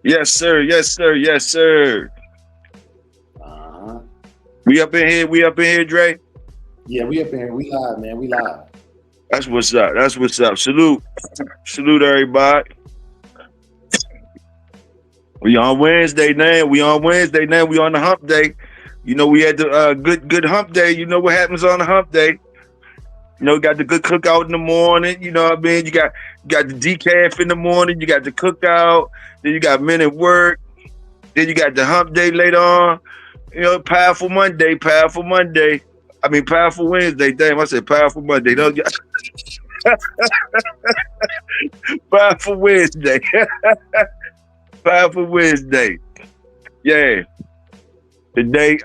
Yes, sir. Yes, sir. Yes, sir. Uh-huh. We up in here. We up in here, Dre. Yeah, we up in here. We live, man. We live. That's what's up. That's what's up. Salute. Salute everybody. We on Wednesday now. We on Wednesday now. We on the hump day. You know, we had the good hump day. You know what happens on the hump day. You know, got the good cookout in the morning. You know what I mean? You got the decaf in the morning. You got the cookout. Then you got men at work. Then you got the hump day later on. You know, powerful Monday, powerful Monday. I mean, powerful Wednesday. Damn, I said powerful Monday. No, powerful Wednesday. Powerful Wednesday. Yeah. Today,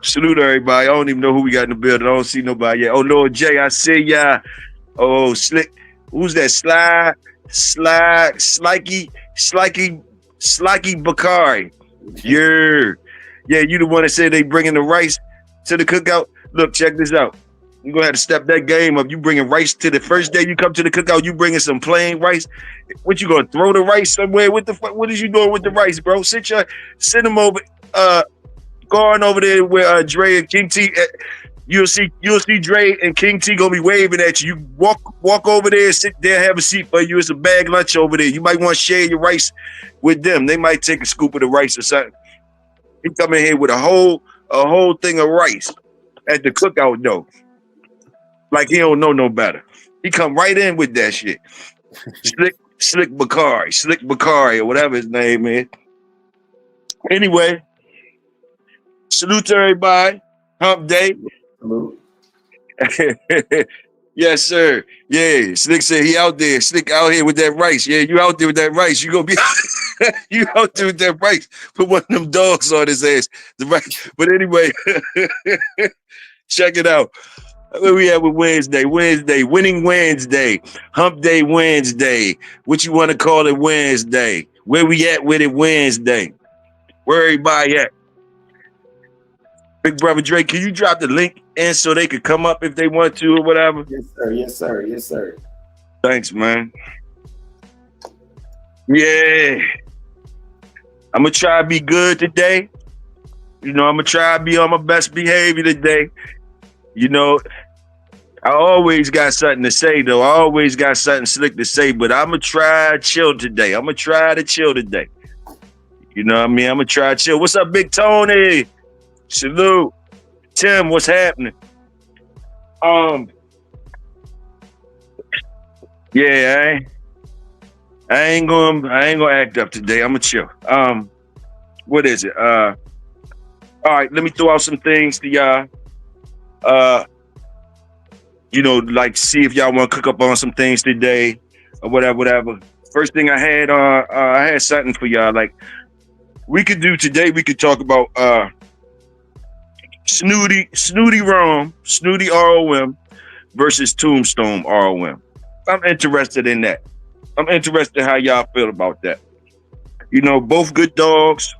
salute everybody. I don't even know who we got in the building. I don't see nobody yet. Oh, Lord J, I see ya. Oh, Slick. Who's that? Slikey Bakari. Yeah. Yeah, you the one that said they bringing the rice to the cookout. Look, check this out. You're going to have to step that game up. You bringing rice to the first day you come to the cookout, you bringing some plain rice. What, you going to throw the rice somewhere? What the fuck? What is you doing with the rice, bro? Send them over, going over there where Dre and King T. You'll see Dre and King T gonna be waving at you. You walk over there, sit there, have a seat for you. It's a bag lunch over there. You might want to share your rice with them. They might take a scoop of the rice or something. He come in here with a whole thing of rice at the cookout though. Like he don't know no better. He come right in with that shit. Slick Bakari, or whatever his name is. Anyway, salute to everybody. Hump day. Salute. Yes, sir. Yeah, Slick said he out there. Slick out here with that rice. Yeah, you out there with that rice. You gonna be you out there with that rice. Put one of them dogs on his ass. The rice. But anyway, check it out. Where we at with Wednesday? Winning Wednesday, Hump Day Wednesday. What you want to call it Wednesday? Where we at with it Wednesday? Where everybody at? Big brother Drake, can you drop the link in so they could come up if they want to or whatever? Yes, sir. Yes, sir. Yes, sir. Thanks, man. Yeah. I'm going to try to be good today. You know, I'm going to try to be on my best behavior today. You know, I always got something to say, though. I always got something slick to say, but I'm going to try to chill today. I'm going to try to chill today. You know what I mean? I'm going to try to chill. What's up, Big Tony? Salute. Tim, what's happening? Yeah, I ain't gonna act up today. I'm gonna chill. What is it? All right, let me throw out some things to y'all. You know, like see if y'all want to cook up on some things today or whatever. First thing I had something for y'all. Like we could do today. We could talk about Snooty ROM versus Tombstone ROM. I'm interested in that. I'm interested in how y'all feel about that. You know, both good dogs.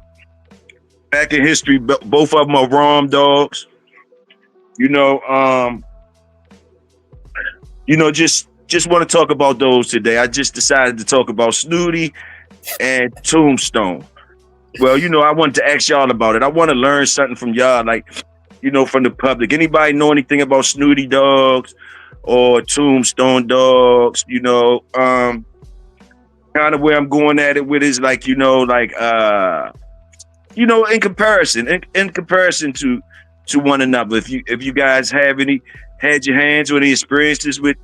Back in history, both of them are ROM dogs. You know, just want to talk about those today. I just decided to talk about Snooty and Tombstone. Well, you know, I wanted to ask y'all about it. I want to learn something from y'all, like, you know, from the public. Anybody know anything about Snooty dogs or Tombstone dogs? You know, kind of where I'm going at it with is like, you know, like, you know, in comparison to one another. If you guys had your hands or any experiences with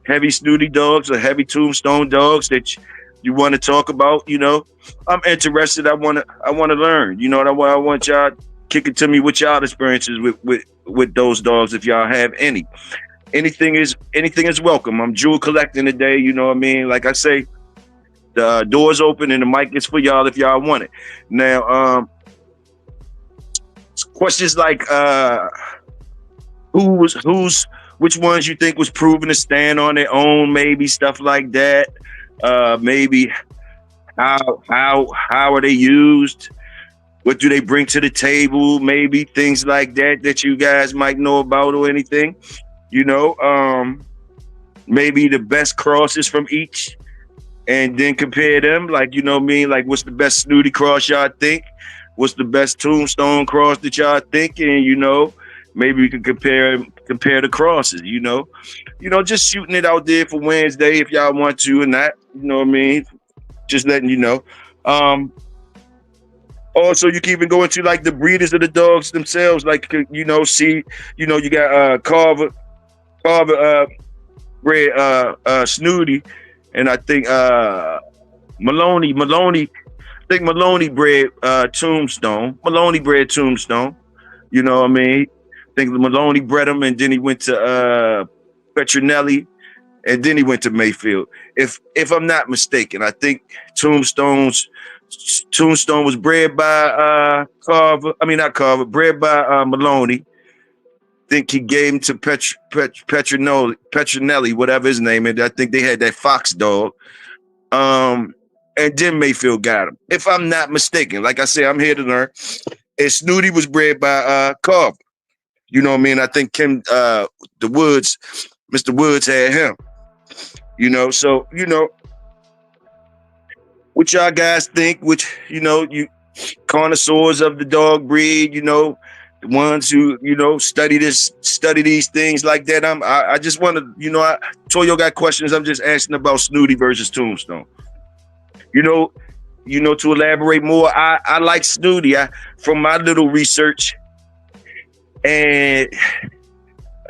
heavy Snooty dogs or heavy Tombstone dogs that you want to talk about, you know, I'm interested. I want to learn. You know, I want y'all kick it to me with y'all experiences with those dogs if y'all have any. Anything is welcome. I'm jewel collecting today. You know what I mean? Like I say, the door's open and the mic is for y'all if y'all want it. Now, questions like which ones you think was proven to stand on their own, maybe stuff like that. Maybe how are they used? What do they bring to the table? Maybe things like that you guys might know about or anything. You know, maybe the best crosses from each. and then compare them. Like, you know what I mean? Like, what's the best snooty cross y'all think? What's the best tombstone cross that y'all think? And you know, maybe we can compare the crosses. Just shooting it out there for Wednesday if y'all want to or not. You know what I mean? Just letting you know. Also, you can even go into like the breeders of the dogs themselves. Like, you got Carver bred Snooty, and I think Maloney. I think Maloney bred Tombstone. Maloney bred Tombstone. You know what I mean? I think Maloney bred him, and then he went to Petronelli, and then he went to Mayfield. If I'm not mistaken, I think Tombstone was bred by Carver. I mean, not Carver, bred by Maloney. Think he gave him to Petronelli, whatever his name is. I think they had that Fox dog. And then Mayfield got him. If I'm not mistaken, like I said, I'm here to learn. And Snooty was bred by Carver. You know what I mean? I think Mr. Woods had him. So what y'all guys think? Which you connoisseurs of the dog breed, the ones who study these things like that. I just want to, Toyo got questions. I'm just asking about Snooty versus Tombstone. To elaborate more, I like Snooty. From my little research, and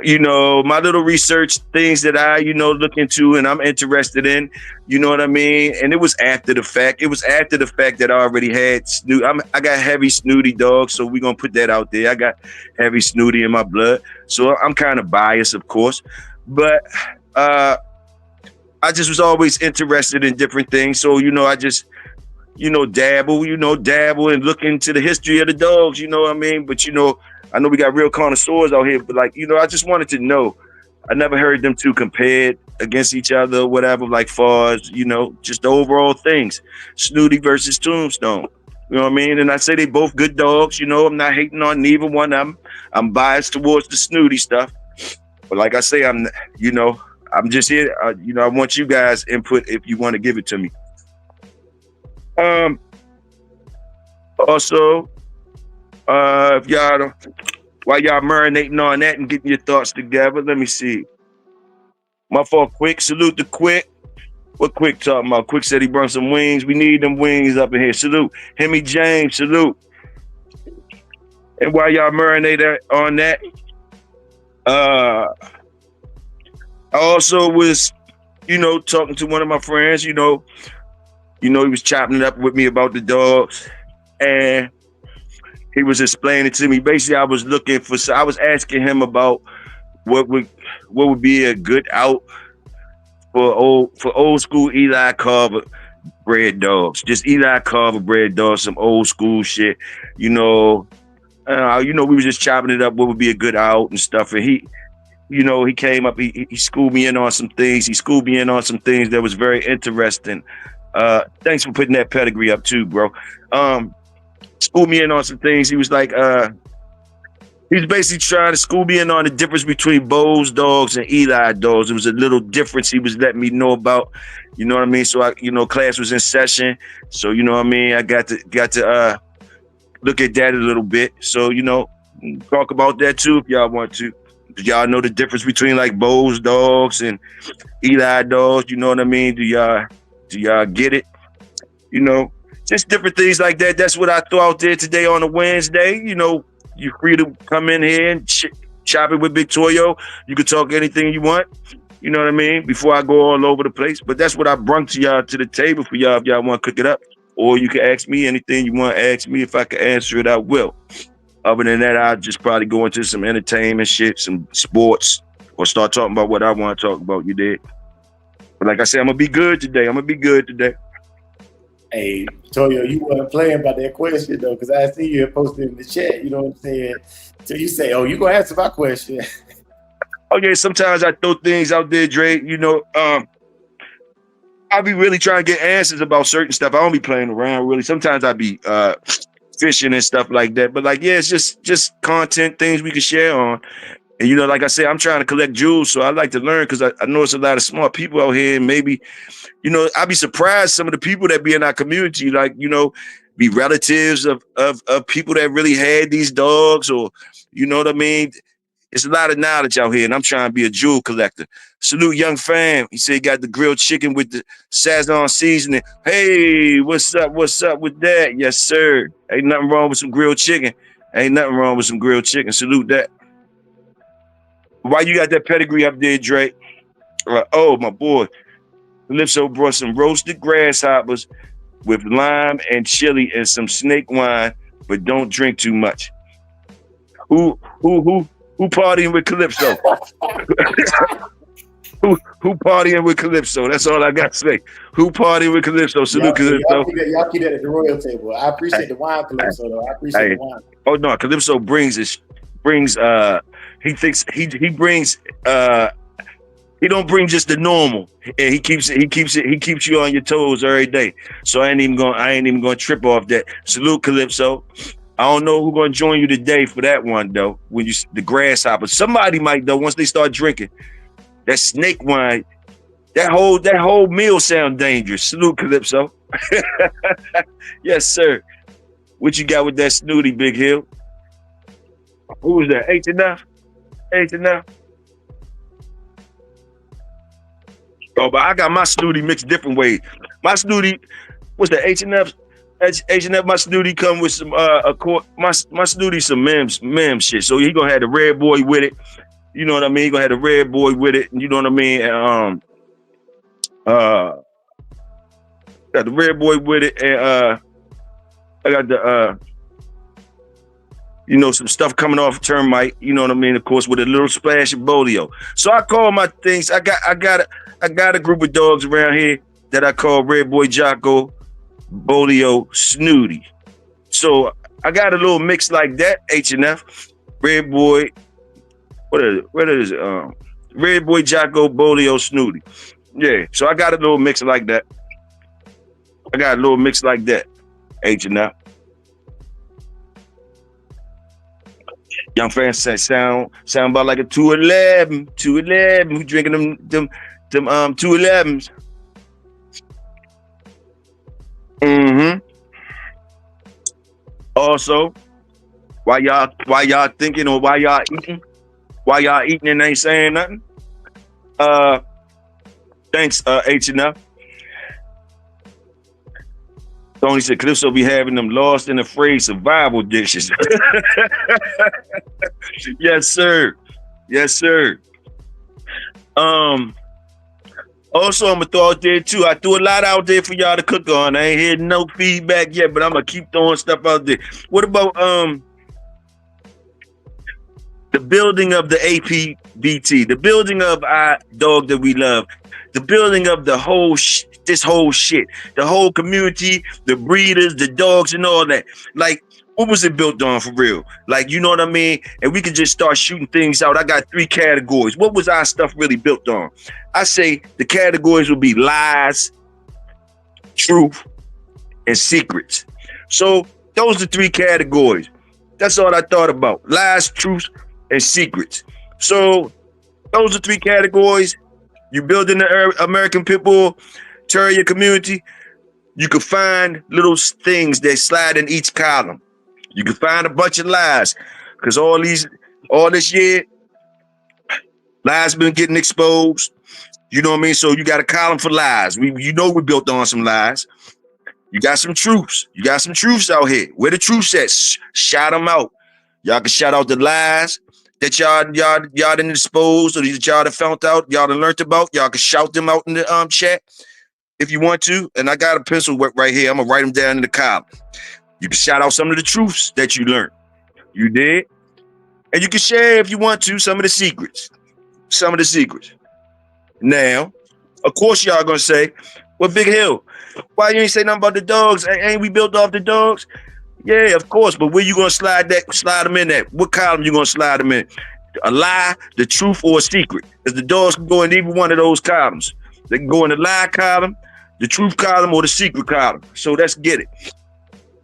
my little research things that I look into and I'm interested in, you know what I mean? And it was after the fact. It was after the fact that I already had Snooty. I got heavy Snooty dogs, so we're gonna put that out there. I got heavy Snooty in my blood, so I'm kind of biased, of course, but I just was always interested in different things. So I just dabble and look into the history of the dogs. You know what I mean? But I know we got real connoisseurs out here, but I just wanted to know. I never heard them two compared against each other or whatever, like far as, just the overall things. Snooty versus Tombstone. You know what I mean? And I say they both good dogs. I'm not hating on neither one of them. I'm biased towards the Snooty stuff. But like I say, I'm just here. I want you guys' input if you want to give it to me. Also, if y'all, while y'all marinating on that and getting your thoughts together, let me see. My fault, Quick. Salute to Quick. What Quick talking about? Quick said he brought some wings. We need them wings up in here. Salute. Hemi James, salute. And while y'all marinate on that, I also was, talking to one of my friends, he was chopping it up with me about the dogs. And he was explaining to me. Basically, I was asking him about what would be a good out for old school Eli Carver bred dogs. Just Eli Carver bred dogs, some old school shit. We were just chopping it up. What would be a good out and stuff. And he came up. He schooled me in on some things. He schooled me in on some things that was very interesting. Thanks for putting that pedigree up too, bro. School me in on some things. He was like, he was basically trying to school me in on the difference between Bo's dogs and Eli dogs. It was a little difference he was letting me know about, you know what I mean? So class was in session. So, you know what I mean? I got to look at that a little bit. So, talk about that too if y'all want to. Do y'all know the difference between like Bo's dogs and Eli dogs? You know what I mean? Do y'all get it? Just different things like that. That's what I threw out there today on a Wednesday. You're free to come in here and chop it with Big Toyo. You can talk anything you want. You know what I mean? Before I go all over the place. But that's what I brung to y'all to the table for y'all if y'all want to cook it up. Or you can ask me anything you want to ask me. If I can answer it, I will. Other than that, I'll just probably go into some entertainment shit, some sports, or start talking about what I want to talk about. You did. But like I said, I'm going to be good today. Hey, Toyo, you weren't playing about that question though, because I see you posted in the chat. You know what I'm saying? So you say, "Oh, you gonna answer my question?" Okay, sometimes I throw things out there, Dre. I be really trying to get answers about certain stuff. I don't be playing around really. Sometimes I be fishing and stuff like that. But it's just content, things we can share on. And, you know, like I said, I'm trying to collect jewels, so I like to learn because I know it's a lot of smart people out here. And maybe, you know, I'd be surprised some of the people that be in our community, like, you know, be relatives of people that really had these dogs, or, you know what I mean? It's a lot of knowledge out here, and I'm trying to be a jewel collector. Salute Young Fam. He said he got the grilled chicken with the Sazon seasoning. Hey, what's up? What's up with that? Yes, sir. Ain't nothing wrong with some grilled chicken. Ain't nothing wrong with some grilled chicken. Salute that. Why you got that pedigree up there, Drake? Oh, my boy. Calypso brought some roasted grasshoppers with lime and chili and some snake wine, but don't drink too much. Who partying with Calypso? who partying with Calypso? That's all I got to say. Who partying with Calypso? Salute Calypso. Y'all keep that at the royal table. I appreciate the wine, Calypso, though. I appreciate the wine. Oh no, Calypso brings he thinks he brings he don't bring just the normal, and he keeps you on your toes every day. So I ain't even gonna trip off that. Salute Calypso. I don't know who's gonna join you today for that one though. When you the grasshopper, somebody might though once they start drinking that snake wine. That whole meal sound dangerous. Salute Calypso. Yes, sir. What you got with that snooty, Big Hill? Who was that? H&F? H&F? Oh, but I got my snooty mixed different ways. My snooty, what's that? H&F? H&F, my snooty come with some my snooty some mem shit. So he gonna have the red boy with it. You know what I mean? He gonna have the red boy with it. You know what I mean? And, got the red boy with it, and I got the you know, some stuff coming off termite, you know what I mean, of course, with a little splash of bolio. So I call my things, I got a group of dogs around here that I call Red Boy Jocko, Bolio, Snooty. So I got a little mix like that, H&F, Red Boy, what is it? Red Boy Jocko, Bolio, Snooty. Yeah, so I got a little mix like that. H&F. Young fans say sound about like a 211. Who drinking them 211s? Also, why y'all thinking or why y'all eating and ain't saying nothing? Thanks, H&F. Tony said Calypso be having them lost and afraid survival dishes. Yes, sir. Also, I'm gonna throw out there too. I threw a lot out there for y'all to cook on. I ain't heard no feedback yet, but I'm gonna keep throwing stuff out there. What about the building of the APBT, the building of our dog that we love, the building of the whole this whole shit, the whole community, the breeders, the dogs, and all that. Like, what was it built on for real? Like, you know what I mean? And we could just start shooting things out. I got 3 categories. What was our stuff really built on? I say the categories would be lies, truth, and secrets. So those are 3 categories. That's all I thought about. Lies, truth, and secrets. So those are 3 categories. You building the American Pit Bull Terrier community, you can find little things that slide in each column. You can find a bunch of lies, because all this year, lies been getting exposed. You know what I mean? So you got a column for lies. We built on some lies. You got some truths. You got some truths out here. Where the truths at? Shout them out. Y'all can shout out the lies that y'all didn't expose, or that y'all that found out, y'all done learned about. Y'all can shout them out in the chat if you want to. And I got a pencil right here. I'm gonna write them down in the column. You can shout out some of the truths that you learned. You did. And you can share, if you want to, some of the secrets. Now, of course, y'all gonna say, well, Big Hill, why you ain't say nothing about the dogs? Ain't we built off the dogs? Yeah, of course, but where you gonna slide them in at? What column you gonna slide them in? A lie, the truth, or a secret? Because the dogs can go in either one of those columns. They can go in the lie column, the truth column, or the secret column. So let's get it.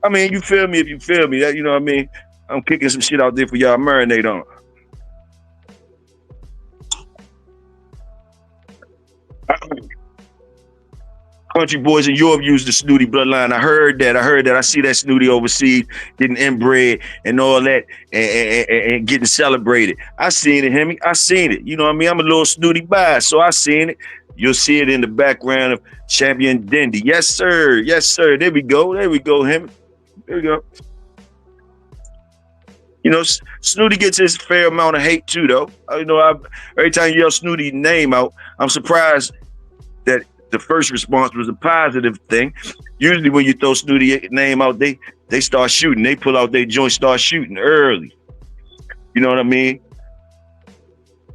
I mean, you feel me if you feel me. That, you know what I mean? I'm kicking some shit out there for y'all to marinate on. Country boys in Europe use the snooty bloodline. I heard that. I see that snooty overseas getting inbred and all that and getting celebrated. I seen it, Hemi. I seen it. You know what I mean? I'm a little snooty bias, so I seen it. You'll see it in the background of Champion Dindy. Yes, sir. Yes, sir. There we go, Hemi. There we go. You know, Snooty gets his fair amount of hate too, though. You know, every time you yell Snooty name out, I'm surprised that the first response was a positive thing. Usually when you throw Snooty name out, they start shooting. They pull out their joint, start shooting early. You know what I mean?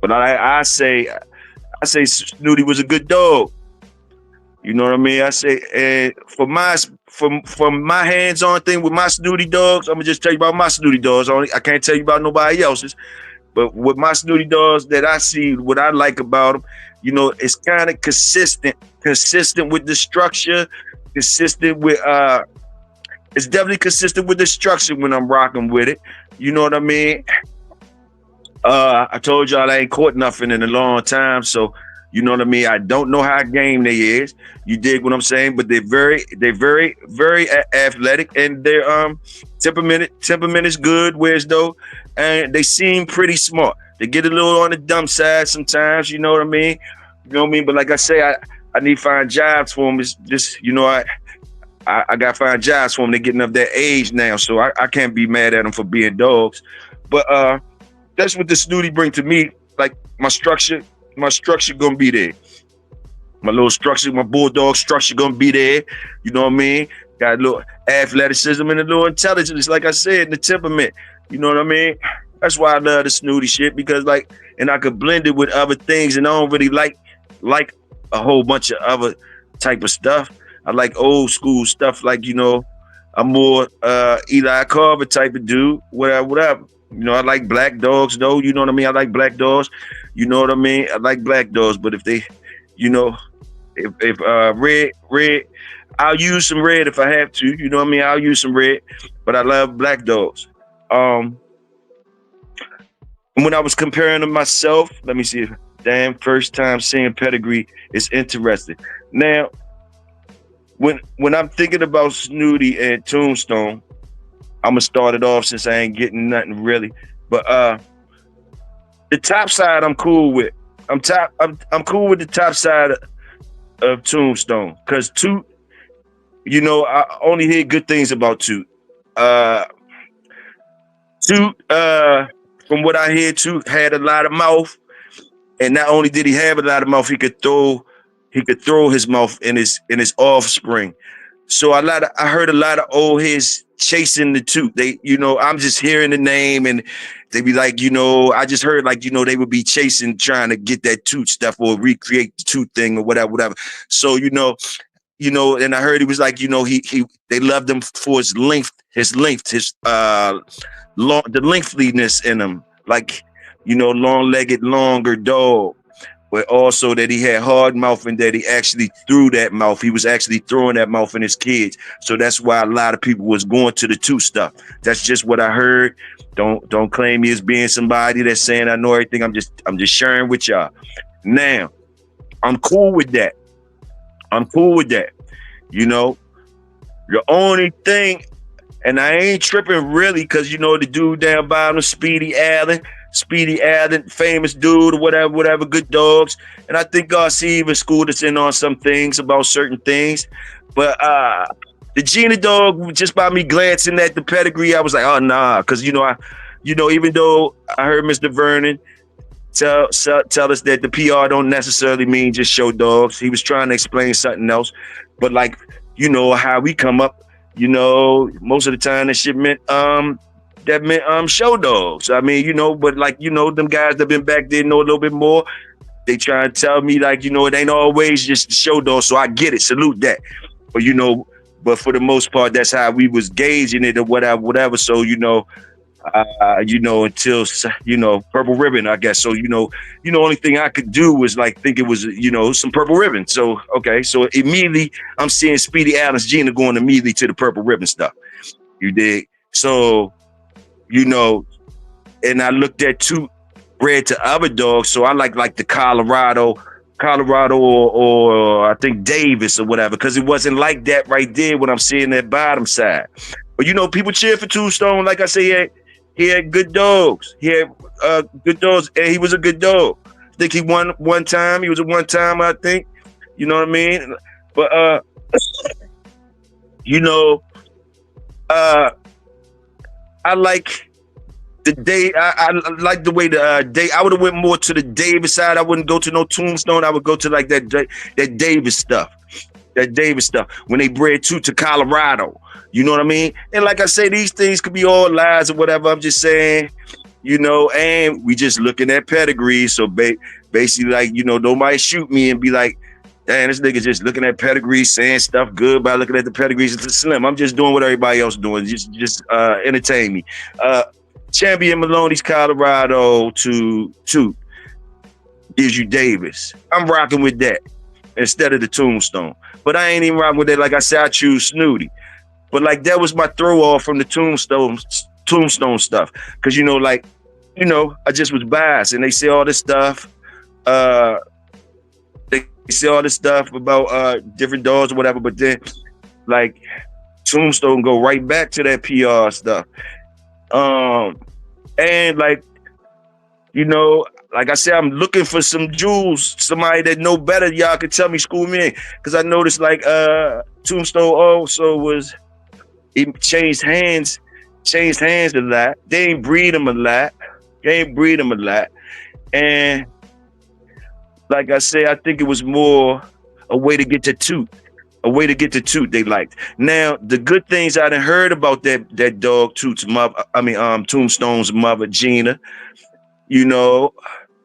But I say Snooty was a good dog. You know what I mean? I say, and for my hands-on thing with my Snooty dogs, I'm gonna just tell you about my Snooty dogs. I can't tell you about nobody else's. But with my Snooty dogs that I see, what I like about them, you know, it's kind of consistent with the structure, consistent with it's definitely consistent with the structure when I'm rocking with it. You know what I mean? I told y'all I ain't caught nothing in a long time, so you know what I mean? I don't know how game they is. You dig what I'm saying? But they're very, very athletic, and their temperament is good. Whereas though, and they seem pretty smart. They get a little on the dumb side sometimes. You know what I mean? You know what I mean? But like I say, I need to find jobs for them. It's just, you know, I got to find jobs for them. They're getting up their age now, so I can't be mad at them for being dogs. But that's what the Snooty bring to me. Like my structure gonna be there. My little structure, my bulldog structure gonna be there. You know what I mean? Got a little athleticism and a little intelligence, like I said, the temperament. You know what I mean? That's why I love the Snooty shit, because and I could blend it with other things, and I don't really like a whole bunch of other type of stuff. I like old school stuff, like, you know, I'm more Eli Carver type of dude, whatever. You know, I like black dogs though. You know what I mean? I like black dogs. You know what I mean? I like black dogs, but if they, you know, if red, I'll use some red if I have to. You know what I mean? I'll use some red, but I love black dogs. When I was comparing to myself, let me see. Damn, first time seeing pedigree is interesting. Now, when I'm thinking about Snooty and Tombstone, I'm gonna start it off since I ain't getting nothing really. But the top side I'm cool with. I'm cool with the top side of Tombstone, because Toot, you know, I only hear good things about Toot. Toot, from what I hear, Toot had a lot of mouth, and not only did he have a lot of mouth, he could throw his mouth in his offspring. So I heard a lot of old heads chasing the Toot. They, you know, I'm just hearing the name, and they be like, you know, I just heard like, you know, they would be chasing, trying to get that Toot stuff or recreate the Toot thing or whatever. So, you know, and I heard he was like, you know, they loved him for his length, the lengthiness in him, like, you know, long-legged, longer dog. But also that he had hard mouth, and that he actually threw that mouth. He was actually throwing that mouth in his kids. So that's why a lot of people was going to the Toot stuff. That's just what I heard. Don't claim me as being somebody that's saying I know everything. I'm just sharing with y'all. Now, I'm cool with that. You know, the only thing, and I ain't tripping really, because you know the dude down bottom, Speedy Allen, famous dude or whatever, good dogs. And I think Garcia even schooled us in on some things about certain things. But the Gina dog, just by me glancing at the pedigree, I was like, oh nah, because you know, even though I heard Mr. Vernon tell us that the PR don't necessarily mean just show dogs. He was trying to explain something else. But like, you know how we come up, you know, most of the time that shit meant show dogs. I mean, you know, but like, you know, them guys that been back there know a little bit more. They try to tell me like, you know, it ain't always just show dogs. So I get it, salute that. But you know, but for the most part, that's how we was gauging it or whatever. So, you know, until, you know, Purple Ribbon, I guess. So, you know, only thing I could do was like think it was, you know, some Purple Ribbon. So, okay. So immediately I'm seeing Speedy Allen's Gina going immediately to the Purple Ribbon stuff. You dig? So, you know, and I looked at Toot bred to other dogs. So I like the Colorado Colorado or I think Davis or whatever, because it wasn't like that right there when I'm seeing that bottom side. But you know, people cheer for Tombstone. Like I say, he had good dogs. He had good dogs, and he was a good dog. I think he won one time. He was a one time, I think. You know what I mean? But you know, I like the day. I like the way the day. I would have went more to the Davis side. I wouldn't go to no Tombstone. I would go to like that Davis stuff. That Davis stuff. When they bred to Colorado. You know what I mean? And like I say, these things could be all lies or whatever. I'm just saying, you know, and we just looking at pedigree. So basically, like, you know, nobody shoot me and be like, damn, this nigga just looking at pedigree, saying stuff good by looking at the pedigrees. It's slim. I'm just doing what everybody else doing. Just entertain me. Champion Maloney's Colorado to gives you Davis. I'm rocking with that instead of the Tombstone. But I ain't even rocking with that. Like I said, I choose Snooty. But like that was my throw off from the Tombstone stuff. Cause you know, like, you know, I just was biased and they say all this stuff. They say all this stuff about different dogs or whatever, but then like Tombstone go right back to that PR stuff. And like, you know, like I said, I'm looking for some jewels, somebody that know better. Y'all can tell me, school me in. Cause I noticed like Tombstone also was, it changed hands a lot. They ain't breed them a lot. And like I say, I think it was more a way to get to toot. They liked. Now, the good things I done heard about that dog Toot's mother, Tombstone's mother, Gina, you know,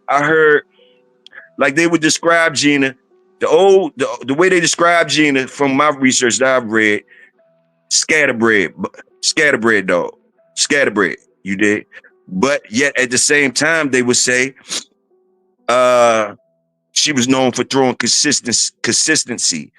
I heard like they would describe Gina, the way they describe Gina from my research that I've read, scatterbred dog, scatterbred, you did. But yet at the same time, they would say she was known for throwing consistency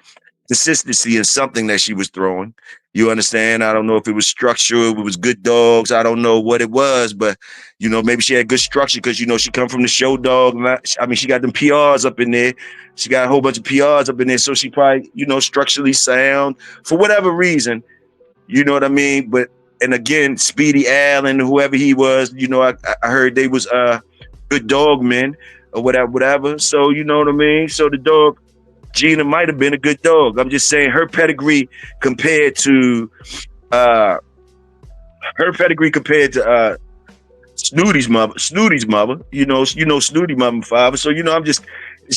in something that she was throwing. You understand? I don't know if it was structure, if it was good dogs. I don't know what it was, but you know, maybe she had good structure because you know she come from the show dog. I mean, she got them PRs up in there. She got a whole bunch of PRs up in there, so she probably, you know, structurally sound for whatever reason. You know what I mean? But and again, Speedy Allen, whoever he was, you know, I heard they was good dog men or whatever. So you know what I mean? So the dog Gina might have been a good dog. I'm just saying her pedigree compared to Snooty's mother. You know Snooty mother and father. So you know, it's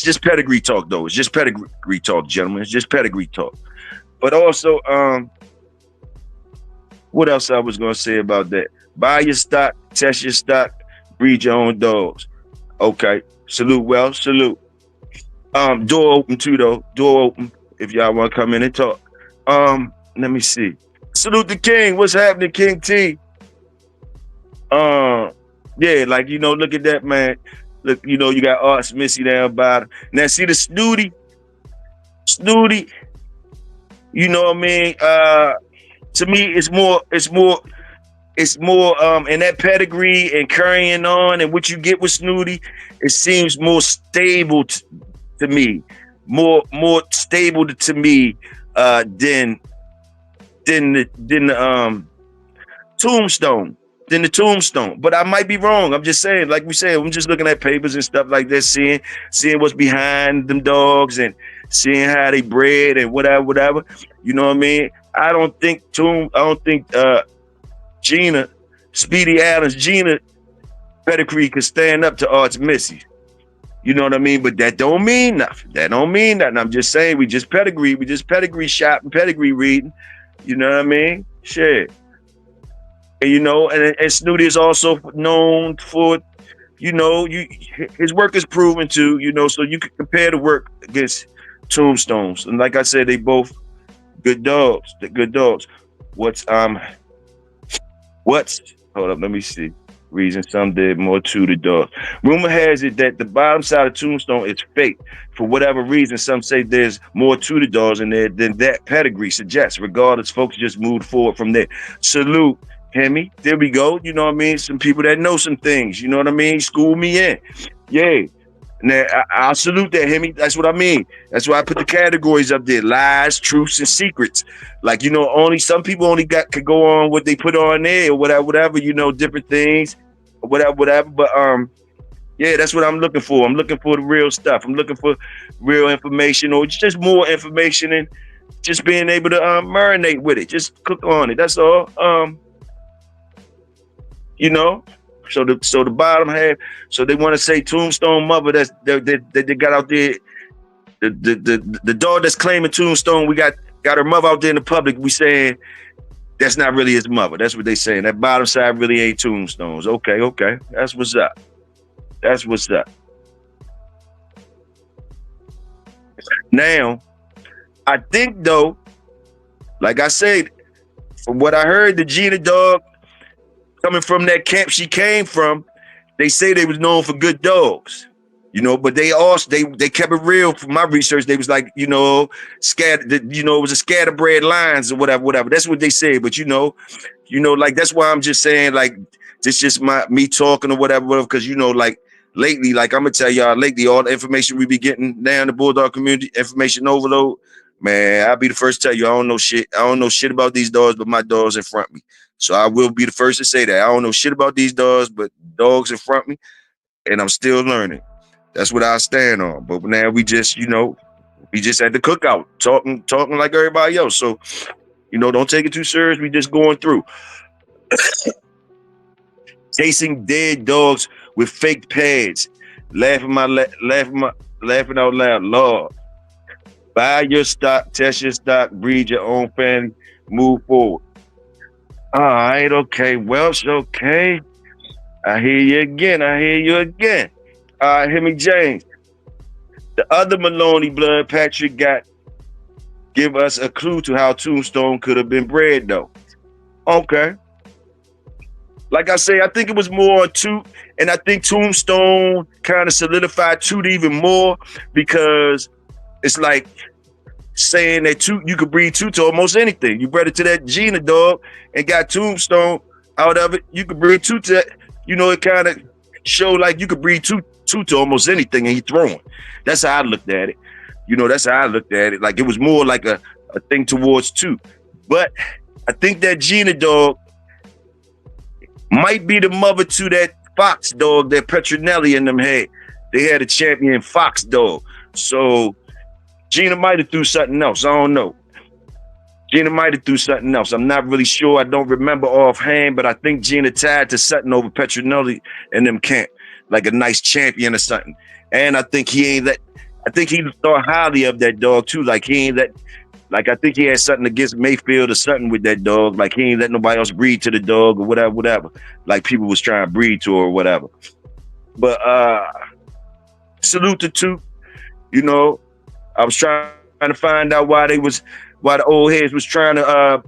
just pedigree talk though. It's just pedigree talk, gentlemen. It's just pedigree talk. But also, what else I was gonna say about that? Buy your stock, test your stock, breed your own dogs. Okay. Salute, well, salute. Door open too though. Door open if y'all want to come in and talk. Let me see. Salute the King. What's happening, King T? Yeah, like you know, look at that, man. Look, you know, you got Arts Missy down bottom. Now see the Snooty. You know what I mean? To me, it's more in that pedigree and carrying on and what you get with Snooty, it seems more stable to me, more stable to me than the Tombstone. Than the Tombstone. But I might be wrong. I'm just saying, like we said, I'm just looking at papers and stuff like that, seeing what's behind them dogs and seeing how they bred and whatever. You know what I mean? I don't think Gina, Speedy Allen's Gina pedigree could stand up to Arts Missy. You know what I mean? But that don't mean nothing. I'm just saying we just pedigree shopping, pedigree reading. You know what I mean? Shit. And you know, and Snooty is also known for, you know, his work is proven to, you know, so you can compare the work against Tombstones. And like I said, they both good dogs. They're good dogs. Hold up, let me see. Reason some did more to the dogs. Rumor has it that the bottom side of Tombstone is fake. For whatever reason, some say there's more to the dogs in there than that pedigree suggests. Regardless, folks just moved forward from there. Salute, Hemi. There we go. You know what I mean? Some people that know some things. You know what I mean? School me in. Yay. Now, I'll salute that, Hemi. That's what I mean. That's why I put the categories up there: lies, truths, and secrets. Like, you know, only some people only could go on what they put on there or whatever. You know, different things, or whatever. But yeah, that's what I'm looking for. I'm looking for the real stuff. I'm looking for real information, or just more information, and just being able to marinate with it, just cook on it. That's all. You know. So the bottom half. So they want to say Tombstone Mother. That's they got out there. The dog that's claiming Tombstone. We got her mother out there in the public. We saying that's not really his mother. That's what they saying. That bottom side really ain't Tombstone's. Okay. That's what's up. That's what's up. Now, I think though, like I said, from what I heard, the Gina dog coming from that camp she came from, they say they was known for good dogs, you know, but they also they kept it real. From my research, they was like, you know, scattered, you know, it was a scatterbred lines or whatever. That's what they say. But you know, like that's why I'm just saying, like, this just me talking or whatever, because you know, like lately, like I'm gonna tell y'all lately, all the information we be getting now in the Bulldog community, information overload, man, I'll be the first to tell you I don't know shit about these dogs, but my dogs in front of me. So I will be the first to say that. I don't know shit about these dogs, but dogs in front of me, and I'm still learning. That's what I stand on. But now we just, you know, we just at the cookout, talking like everybody else. So, you know, don't take it too serious. We just going through. Chasing dead dogs with fake pads. Laughing out loud. Lord. Buy your stock, test your stock, breed your own family, move forward. All right, okay, Welsh, okay. I hear you again. All right, Hemi James. The other Maloney blood Patrick got give us a clue to how Tombstone could have been bred, though. Okay. Like I say, I think it was more on Toot, and I think Tombstone kind of solidified Toot even more because it's like saying that Toot, you could breed Toot to almost anything. You bred it to that Gina dog and got Tombstone out of it. You could breed Toot to that. You know, it kind of showed like you could breed Toot to almost anything, and he throwing. That's how I looked at it. You know, that's how I looked at it. Like it was more like a thing towards Toot. But I think that Gina dog might be the mother to that Fox dog that Petronelli and them had. They had a champion Fox dog. So Gina might have threw something else. I don't know. Gina might have threw something else. I'm not really sure. I don't remember offhand, but I think Gina tied to something over Petronelli and them camp, like a nice champion or something. And I think he thought highly of that dog too. Like I think he had something against Mayfield or something with that dog. Like he ain't let nobody else breed to the dog or whatever. Like people was trying to breed to or whatever. But salute to Toot. You know, I was trying to find out why the old heads was trying to,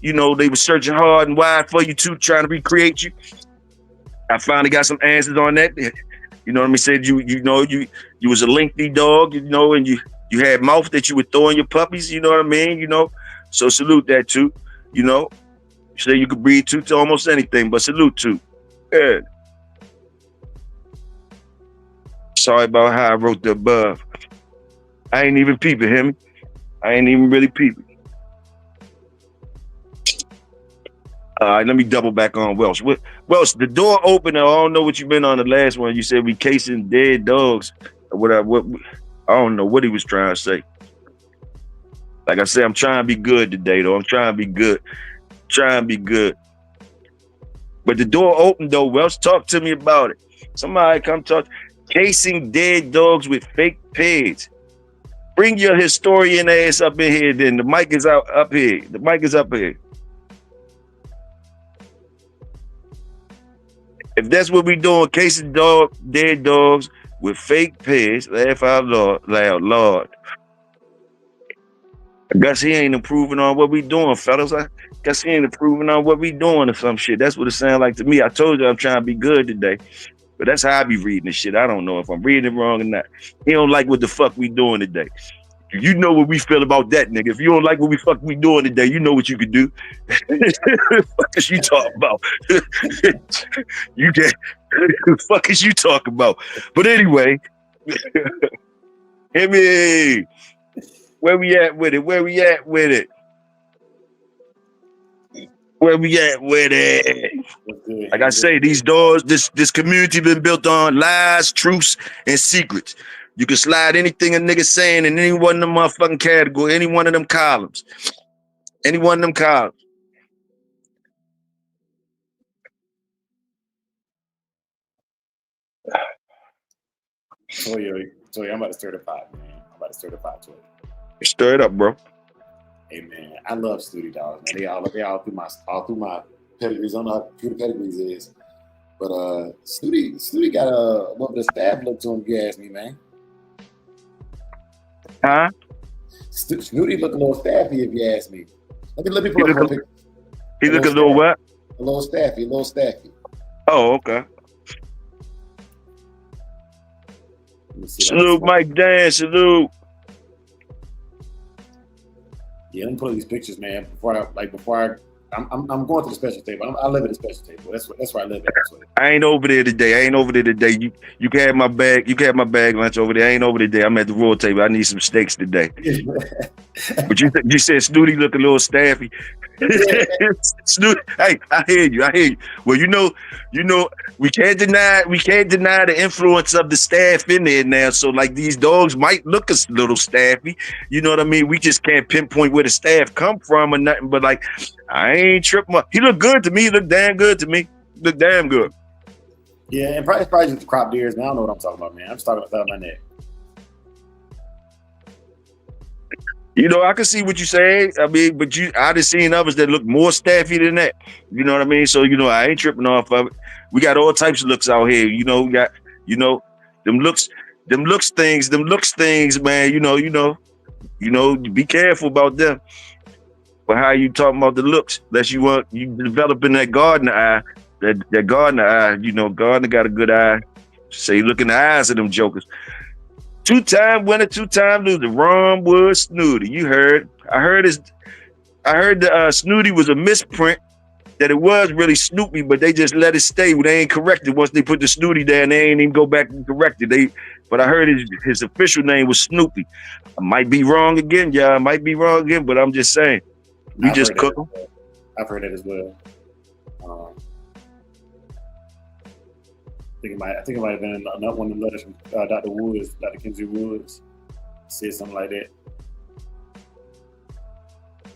you know, they was searching hard and wide for you too, trying to recreate you. I finally got some answers on that. You know what I mean? Said you was a lengthy dog, you know, and you had mouth that you would throw in your puppies. You know what I mean? You know, so salute that too. You know, say you could breed Toot to almost anything, but salute Toot. Yeah. Sorry about how I wrote the above. I ain't even peeping him. I ain't even really peeping. All right, let me double back on Welsh. Welsh, the door open. I don't know what you been on the last one. You said we casing dead dogs. What I don't know what he was trying to say. Like I said, I'm trying to be good today, though. I'm trying to be good. But the door open, though. Welsh, talk to me about it. Somebody come talk. Casing dead dogs with fake pigs. Bring your historian ass up in here, then. The mic is up here. The mic is up here. If that's what we doing, casing dead dogs with fake pigs, laugh out loud, Lord. I guess he ain't improving on what we doing, fellas. I guess he ain't improving on what we doing or some shit. That's what it sounds like to me. I told you I'm trying to be good today. But that's how I be reading this shit. I don't know if I'm reading it wrong or not. He don't like what the fuck we doing today. You know what we feel about that, nigga. If you don't like what we doing today, you know what you could do. Fuck is you talking about? You can fuck is you talking about? But anyway, Hit me. Where we at with it? Where we at with it? Where we at with it? Like I say, these doors, this community been built on lies, truths, and secrets. You can slide anything a nigga saying in any one of them motherfucking category, any one of them columns. Any one of them columns. Toyo, I'm about to stir the pot, man. I'm about to stir the pot, Toyo. Stir it up, bro. Hey man, I love Snooty dogs, man. They all through my pedigrees. I don't know how few the pedigrees is. But Snooty got a little bit of staff look to him, if you ask me, man. Huh? Snooty look a little staffy, if you ask me. Let me pull up a picture. He look a little what? A little staffy. Oh, okay. Salute, Mike Dan. Salute. Yeah, let me pull up these pictures, man. I'm going to the special table. I live at the special table. That's where I live at. I ain't over there today. You can have my bag. You can have my bag lunch over there. I ain't over there today. I'm at the royal table. I need some steaks today. But you said Snooty look a little staffy. Snooty, hey, I hear you. Well, you know, we can't deny the influence of the staff in there now. So like these dogs might look a little staffy. You know what I mean? We just can't pinpoint where the staff come from or nothing. But like, I ain't tripping. He look good to me. He look damn good to me. Look damn good. Yeah, and probably just the crop deers, man. I don't know what I'm talking about, man. I'm just talking about my neck. You know, I can see what you say. I mean, but I just seen others that look more staffy than that. You know what I mean? So, you know, I ain't tripping off of it. We got all types of looks out here. You know, we got, you know, them looks things, man. You know, be careful about them. But how you talking about the looks? Unless you developing that gardener eye, that gardener eye. You know, gardener got a good eye. Say, look in the eyes of them jokers. 2-time winner, 2-time loser, Ron Wood Snooty. You heard. I heard the Snooty was a misprint, that it was really Snoopy, but they just let it stay. They ain't corrected. Once they put the Snooty there, and they ain't even go back and correct it. But I heard his official name was Snoopy. I might be wrong again, y'all. But I'm just saying. We just cook them. I've heard that as well. I think it might have been another one of the letters from Dr. Kinsey Woods, said something like that.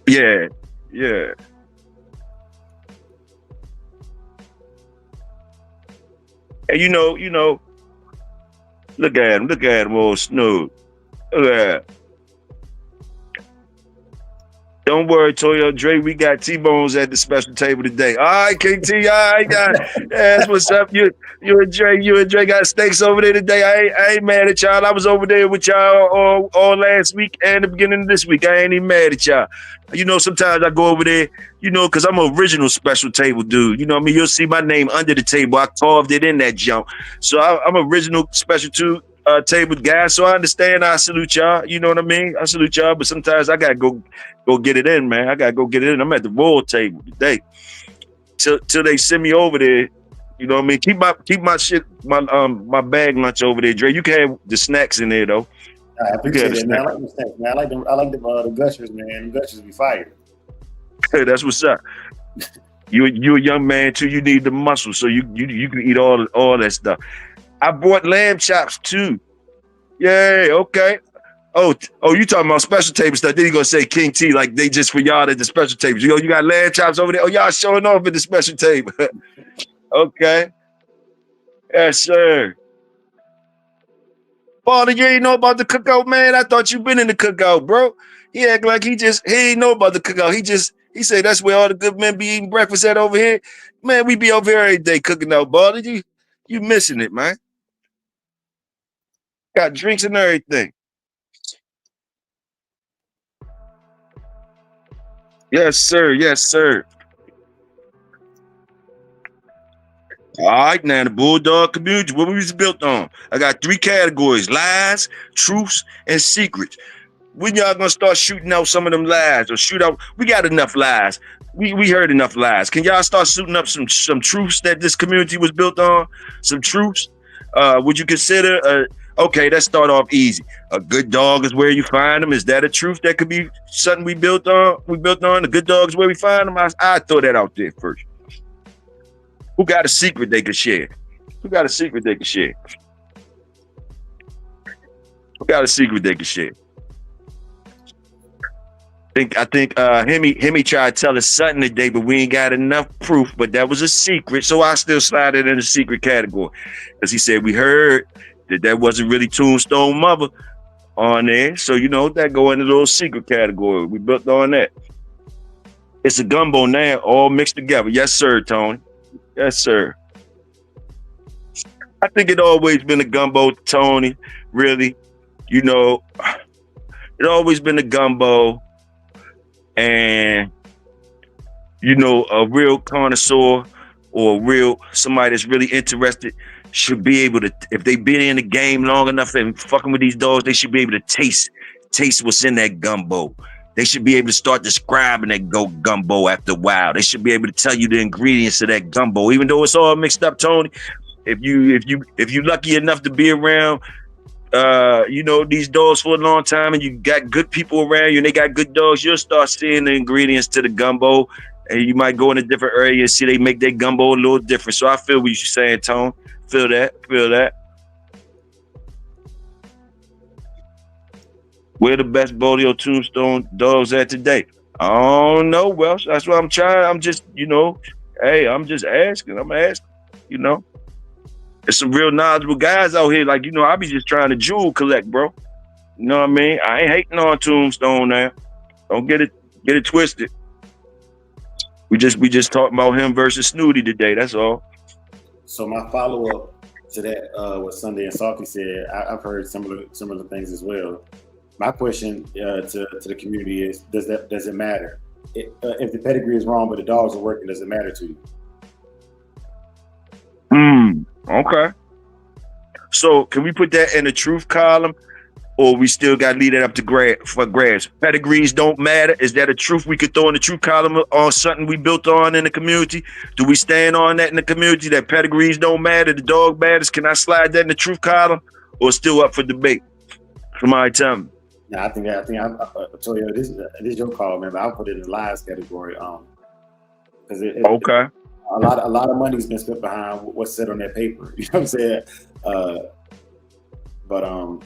Yeah. And you know, look at him, old Snoop. Look at him. Don't worry, Toyo Dre, we got T-Bones at the special table today. All right, King T, all right, that's what's up. You and Dre got steaks over there today. I ain't mad at y'all. I was over there with y'all all last week and the beginning of this week. I ain't even mad at y'all. You know, sometimes I go over there, you know, because I'm an original special table dude. You know what I mean? You'll see my name under the table. I carved it in that jump. So I'm original special table guy. So I understand. I salute y'all. You know what I mean? I salute y'all. But sometimes I got to go get it in, man. I got to go get it in. I'm at the royal table today. Till they send me over there. You know what I mean? Keep my shit, my bag lunch over there, Dre. You can have the snacks in there, though. I appreciate it, man. I like the snacks, man. I like the gushers, man. The gushers be fired. Hey, that's what's up. You a young man too. You need the muscle, so you can eat all that stuff. I bought lamb chops too. Yay, okay. Oh, you talking about special table stuff? Then you gonna say King T like they just for y'all at the special tables. You got lamb chops over there. Oh, y'all showing off at the special table. Okay. Yes, sir. Father, you ain't know about the cookout, man. I thought you been in the cookout, bro. He act like he ain't know about the cookout. He said that's where all the good men be eating breakfast at over here. Man, we be over here every day cooking out, Father. You missing it, man. Got drinks and everything. Yes, sir. Yes, sir. All right, now the Bulldog community, what we was built on. I got 3 categories: lies, truths, and secrets. When y'all gonna start shooting out some of them lies or shoot out? We got enough lies. We heard enough lies. Can y'all start shooting up some truths that this community was built on? Some truths. Would you consider Okay, let's start off easy. A good dog is where you find them. Is that a truth that could be something we built on? A good dog is where we find them. I throw that out there first. Who got a secret they could share? Who got a secret they could share? Who got a secret they could share? I think Hemi tried to tell us something today, but we ain't got enough proof. But that was a secret, so I still slide it in the secret category. Because he said we heard that wasn't really Tombstone Mother on there. So, you know, that go in the little secret category. We built on that. It's a gumbo now, all mixed together. Yes, sir, Tony. Yes, sir. I think it always been a gumbo, Tony, really. You know, it always been a gumbo. And, you know, a real connoisseur or a real somebody that's really interested should be able to, if they've been in the game long enough and fucking with these dogs, they should be able to taste what's in that gumbo. They should be able to start describing that gumbo after a while. They should be able to tell you the ingredients of that gumbo, even though it's all mixed up, Tony. If you lucky enough to be around, you know, these dogs for a long time and you got good people around you and they got good dogs, you'll start seeing the ingredients to the gumbo, and you might go in a different area and see they make their gumbo a little different. So I feel what you're saying, Tone. Feel that. Where the best Bodie Tombstone dogs at today? I don't know, Welsh. That's what I'm trying. I'm just, you know, hey, I'm just asking. I'm asking, you know. There's some real knowledgeable guys out here. Like, you know, I be just trying to jewel collect, bro. You know what I mean? I ain't hating on Tombstone now. Don't get it twisted. We just talked about him versus Snooty today. That's all. So my follow-up to that, what Sunday and Salty said, I've heard similar things as well. My question to the community is, does it matter? If the pedigree is wrong but the dogs are working, does it matter to you? Okay. So can we put that in the truth column, or we still got to leave that up to grabs? Pedigrees don't matter. Is that a truth we could throw in the truth column on something we built on in the community? Do we stand on that in the community, that pedigrees don't matter, the dog matters? Can I slide that in the truth column, or still up for debate? Somebody tell me. No, I think Toyo, this is your call, man. But I'll put it in the lies category. Because okay. A lot of money's been spent behind what's said on that paper. You know what I'm saying?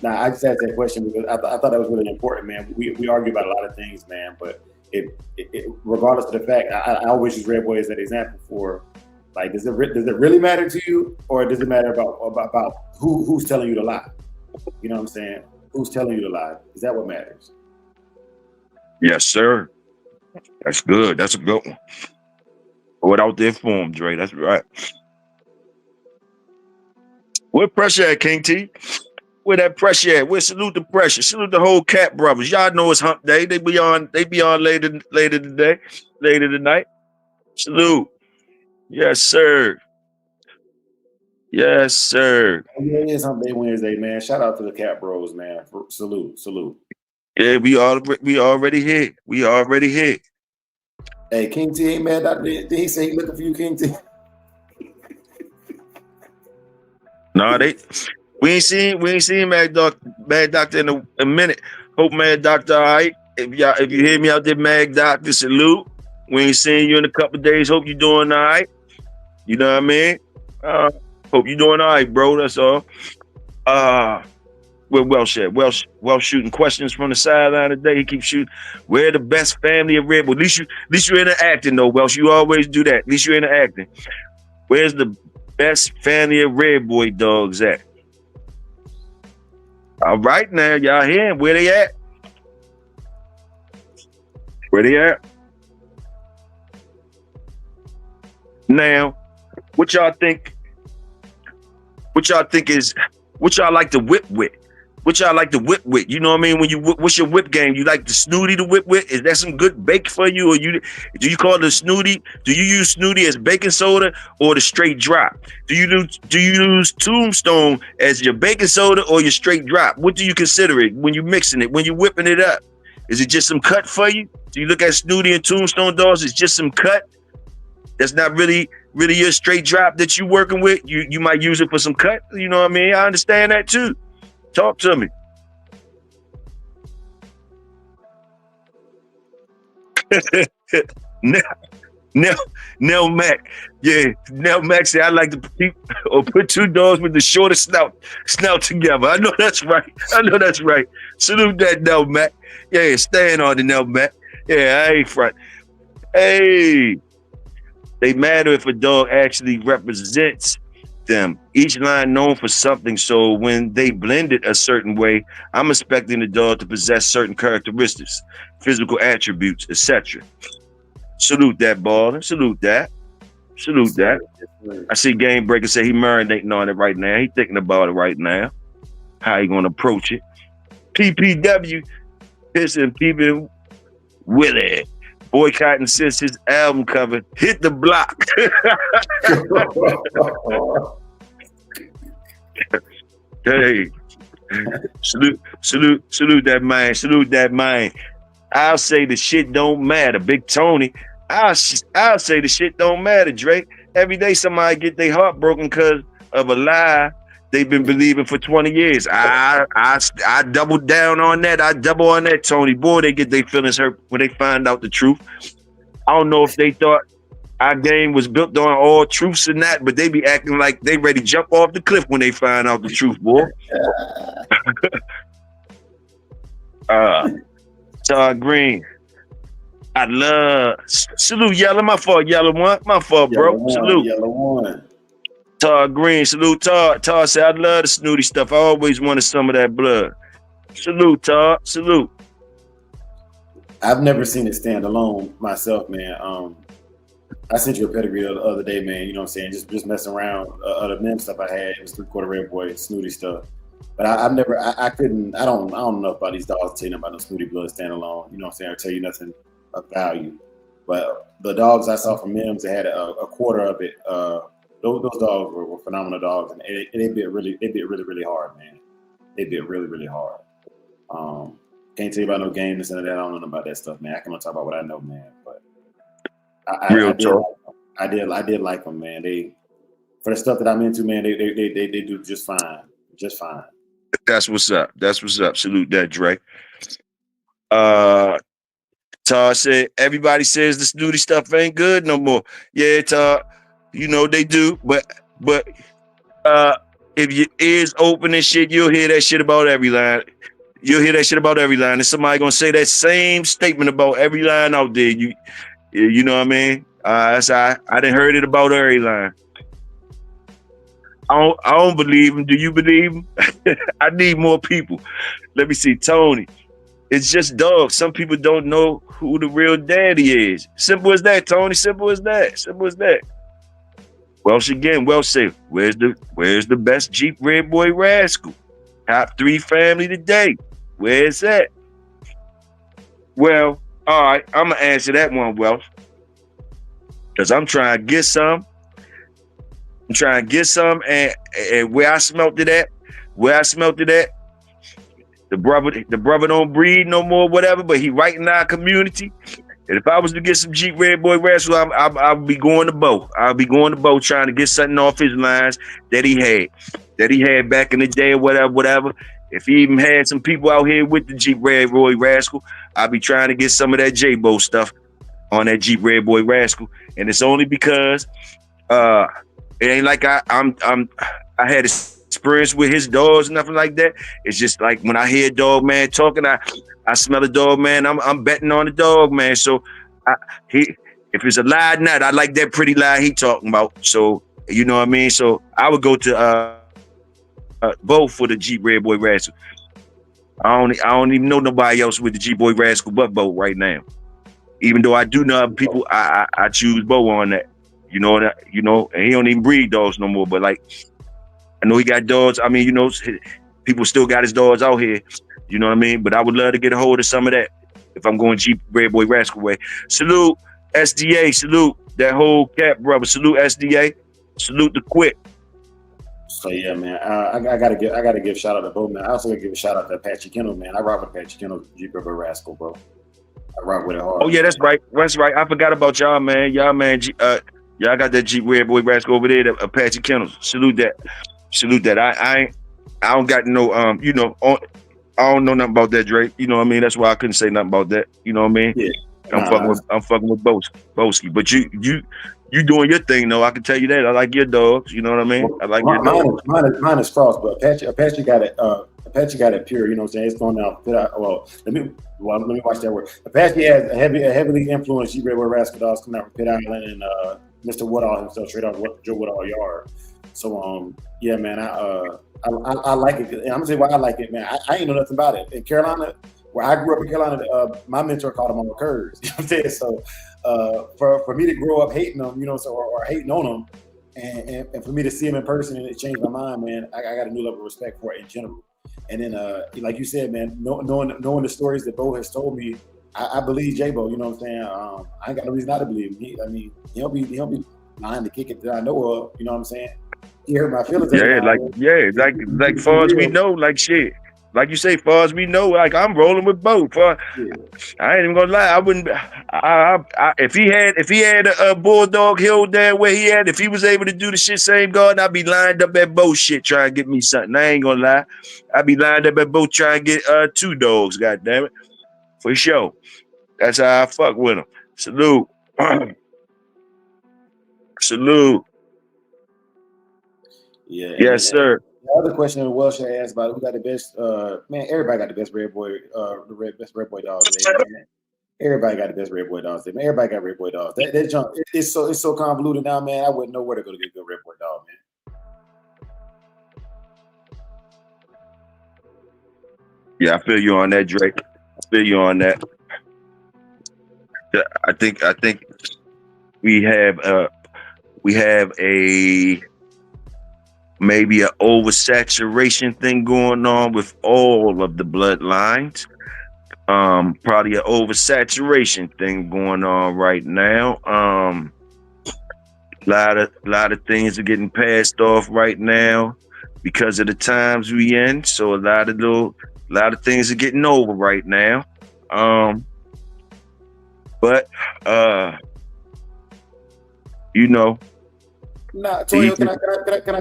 Now I just asked that question because I thought that was really important, man. We argue about a lot of things, man. But it regardless of the fact, I always use Red Boy as an example for, like, does it really matter to you, or does it matter about who's telling you to lie? You know what I'm saying? Who's telling you to lie? Is that what matters? Yes, sir. That's good. That's a good one. Without their form, Dre. That's right. Where pressure at, King T? Where that pressure at? Where salute the pressure? Salute the whole Cat brothers. Y'all know it's hump day. They be on later today, later tonight. Salute. Yes, sir. Yes, sir. It is hump day Wednesday, man. Shout out to the Cat Bros, man. Salute. Yeah, we already here. We already here. Hey, King T ain't mad. Did he say he looking for you, King T? No, we ain't seen Mad Doctor in a minute. Hope Mad Doctor all right. If you hear me out there, Mad Doctor, salute. We ain't seen you in a couple of days. Hope you doing all right. You know what I mean? Hope you doing all right, bro. That's all. Where Welsh at? Welsh shooting questions from the sideline today. He keeps shooting. We're the best family of Red Bull. At least you're interacting though, Welsh. You always do that. At least you're interacting. Where's the best family of Red Boy dogs at? All right now, y'all hearing where they at? Where they at? Now, what y'all think like to whip with? What y'all like to whip with? You know what I mean? What's your whip game? You like the Snooty to whip with? Is that some good bake for you? Or do you call it a Snooty? Do you use Snooty as baking soda or the straight drop? Do you use Tombstone as your baking soda or your straight drop? What do you consider it when you're mixing it, when you're whipping it up? Is it just some cut for you? Do you look at Snooty and Tombstone dogs? It's just some cut? That's not really your straight drop that you working with. You might use it for some cut. You know what I mean? I understand that too. Talk to me. Now, Nell Mac. Yeah, Nell Mac said I like to put two dogs with the shortest snout together. I know that's right. Salute that Nell Mac. Yeah, stand on the Nell Mac. Yeah, I ain't front. Hey, they matter if a dog actually represents them. Each line known for something, so when they blend it a certain way, I'm expecting the dog to possess certain characteristics, physical attributes, etc. Salute that, baller. Salute that. I see Game Breaker say he marinating on it right now. He thinking about it right now. How he gonna approach it? PPW, pissing peeping Willie. Boycotting since his album cover hit the block. Hey, salute that man. Salute that man. I'll say the shit don't matter. Big Tony, I'll say the shit don't matter, Drake. Every day somebody get their heart broken because of a lie they've been believing for 20 years. I double down on that. I double on that, Tony. Boy, they get their feelings hurt when they find out the truth. I don't know if they thought our game was built on all truths and that, but they be acting like they ready to jump off the cliff when they find out the truth, boy. Todd Green. I love salute Yellow. My fault, Yellow one. My fault, bro. Salute. Yellow one. Todd Green. Salute Todd. Todd said, I love the snooty stuff. I always wanted some of that blood. Salute, Todd. Salute. I've never seen it stand alone myself, man. I sent you a pedigree the other day, man. You know what I'm saying? Just messing around. The men stuff I had, it was 3/4 red boy, snooty stuff. But I don't know about these dogs telling about no snooty blood standalone. You know what I'm saying? I tell you nothing of value. But the dogs I saw from Mims, they had a quarter of it. Those dogs were phenomenal dogs, and they bit really hard, man. They bit really hard. Can't tell you about no game, this and that. I don't know about that stuff, man. I can only talk about what I know, man. But I did like them, man. They, for the stuff that I'm into, man, they do just fine. Just fine. That's what's up. Salute that, Dre. Todd said, everybody says the snooty stuff ain't good no more. Yeah, Todd, you know they do, but if your ears open and shit, you'll hear that shit about every line. And somebody gonna say that same statement about every line out there. You know what I mean? I done heard it about every line. I don't believe him. Do you believe him? I need more people. Let me see. Tony, it's just dogs. Some people don't know who the real daddy is. Simple as that, Tony. Simple as that. Welsh again. Welsh said, where's the best Jeep Red Boy Rascal? Top 3 family today. Where's that? Well, all right. I'm going to answer that one, Welsh. Because I'm trying to get some. And where I smelt it at, the brother don't breed no more, whatever, but he right in our community. And if I was to get some Jeep Red Boy Rascal, I'll be going to Bo. I'll be going to Bo trying to get something off his lines that he had back in the day or whatever. If he even had some people out here with the Jeep Red Boy Rascal, I'll be trying to get some of that J-Bo stuff on that Jeep Red Boy Rascal. And it's only because it ain't like I had experience with his dogs, nothing like that. It's just like when I hear dog man talking, I smell a dog man. I'm betting on the dog man. So if it's a lie not, I like that pretty lie he talking about. So you know what I mean. So I would go to both for the Jeep Red Boy Rascal. I don't even know nobody else with the Jeep Boy Rascal but Bo right now. Even though I do know other people, I choose Bo on that. You know, and he don't even breed dogs no more. But like, I know he got dogs. I mean, people still got his dogs out here. You know what I mean? But I would love to get a hold of some of that if I'm going Jeep Red Boy Rascal way. Salute SDA. Salute that whole cat brother. Salute SDA. Salute the Quick. So yeah, man. I gotta give shout out to Bo, man. I also gotta give a shout out to Apache Kennel, man. I rock with Apache Kennel, Jeep Red Boy Rascal, bro. I rock with it hard. Oh yeah, that's right. I forgot about y'all, man. Y'all got that Jeep Red Boy Rascal over there, the Apache Kennels. Salute that. I I don't got no I don't know nothing about that, Drake. You know what I mean? That's why I couldn't say nothing about that. You know what I mean? Yeah. I'm fucking with Boski. But you doing your thing though. I can tell you that. I like your dogs. You know what I mean? I like your dogs. Mine is cross, but Apache got it. Apache got it pure. You know what I'm saying? It's going out. Well, let me watch that word. Apache has a heavily influenced Red Boy Rascal dogs coming out from Pitt Island and Mr. Woodall himself, straight off Joe Woodall yard. So yeah, man, I like it. And I'm gonna say why I like it, man. I ain't know nothing about it. In Carolina, where I grew up in Carolina, my mentor called them on curves. You know what I'm saying? So for me to grow up hating them, you know, or hating on them, and for me to see them in person and it changed my mind, man, I got a new level of respect for it in general. And then, like you said, man, knowing the stories that Bo has told me, I believe J-Bo. You know what I'm saying? I ain't got no reason not to believe him. He'll be lying to kick it that I know of. You know what I'm saying? He hurt my feelings. Like far as we know, like shit. Like you say, far as we know, like I'm rolling with both. I ain't even gonna lie. I wouldn't. If he had a bulldog held down where he had, if he was able to do the shit same guard, I'd be lined up at both shit trying to get me something. I ain't gonna lie. I'd be lined up at both trying to get 2 dogs. God damn it, for sure. That's how I fuck with him. Salute. Salute. Yeah. Yes, sir. The other question Welsh asked about who got the best. Man, everybody got the best red boy. Best red boy dogs. Man. Everybody got the best red boy dogs. Man, everybody got red boy dogs. That jump. It's so convoluted now, man. I wouldn't know where to go to get a good red boy dog, man. Yeah, I feel you on that, Drake. I feel you on that. I think we have a maybe an oversaturation thing going on with all of the bloodlines. Probably an oversaturation thing going on right now. Lot of things are getting passed off right now because of the times we in. So a lot of things are getting over right now. But you know. Nah, Toyo, can I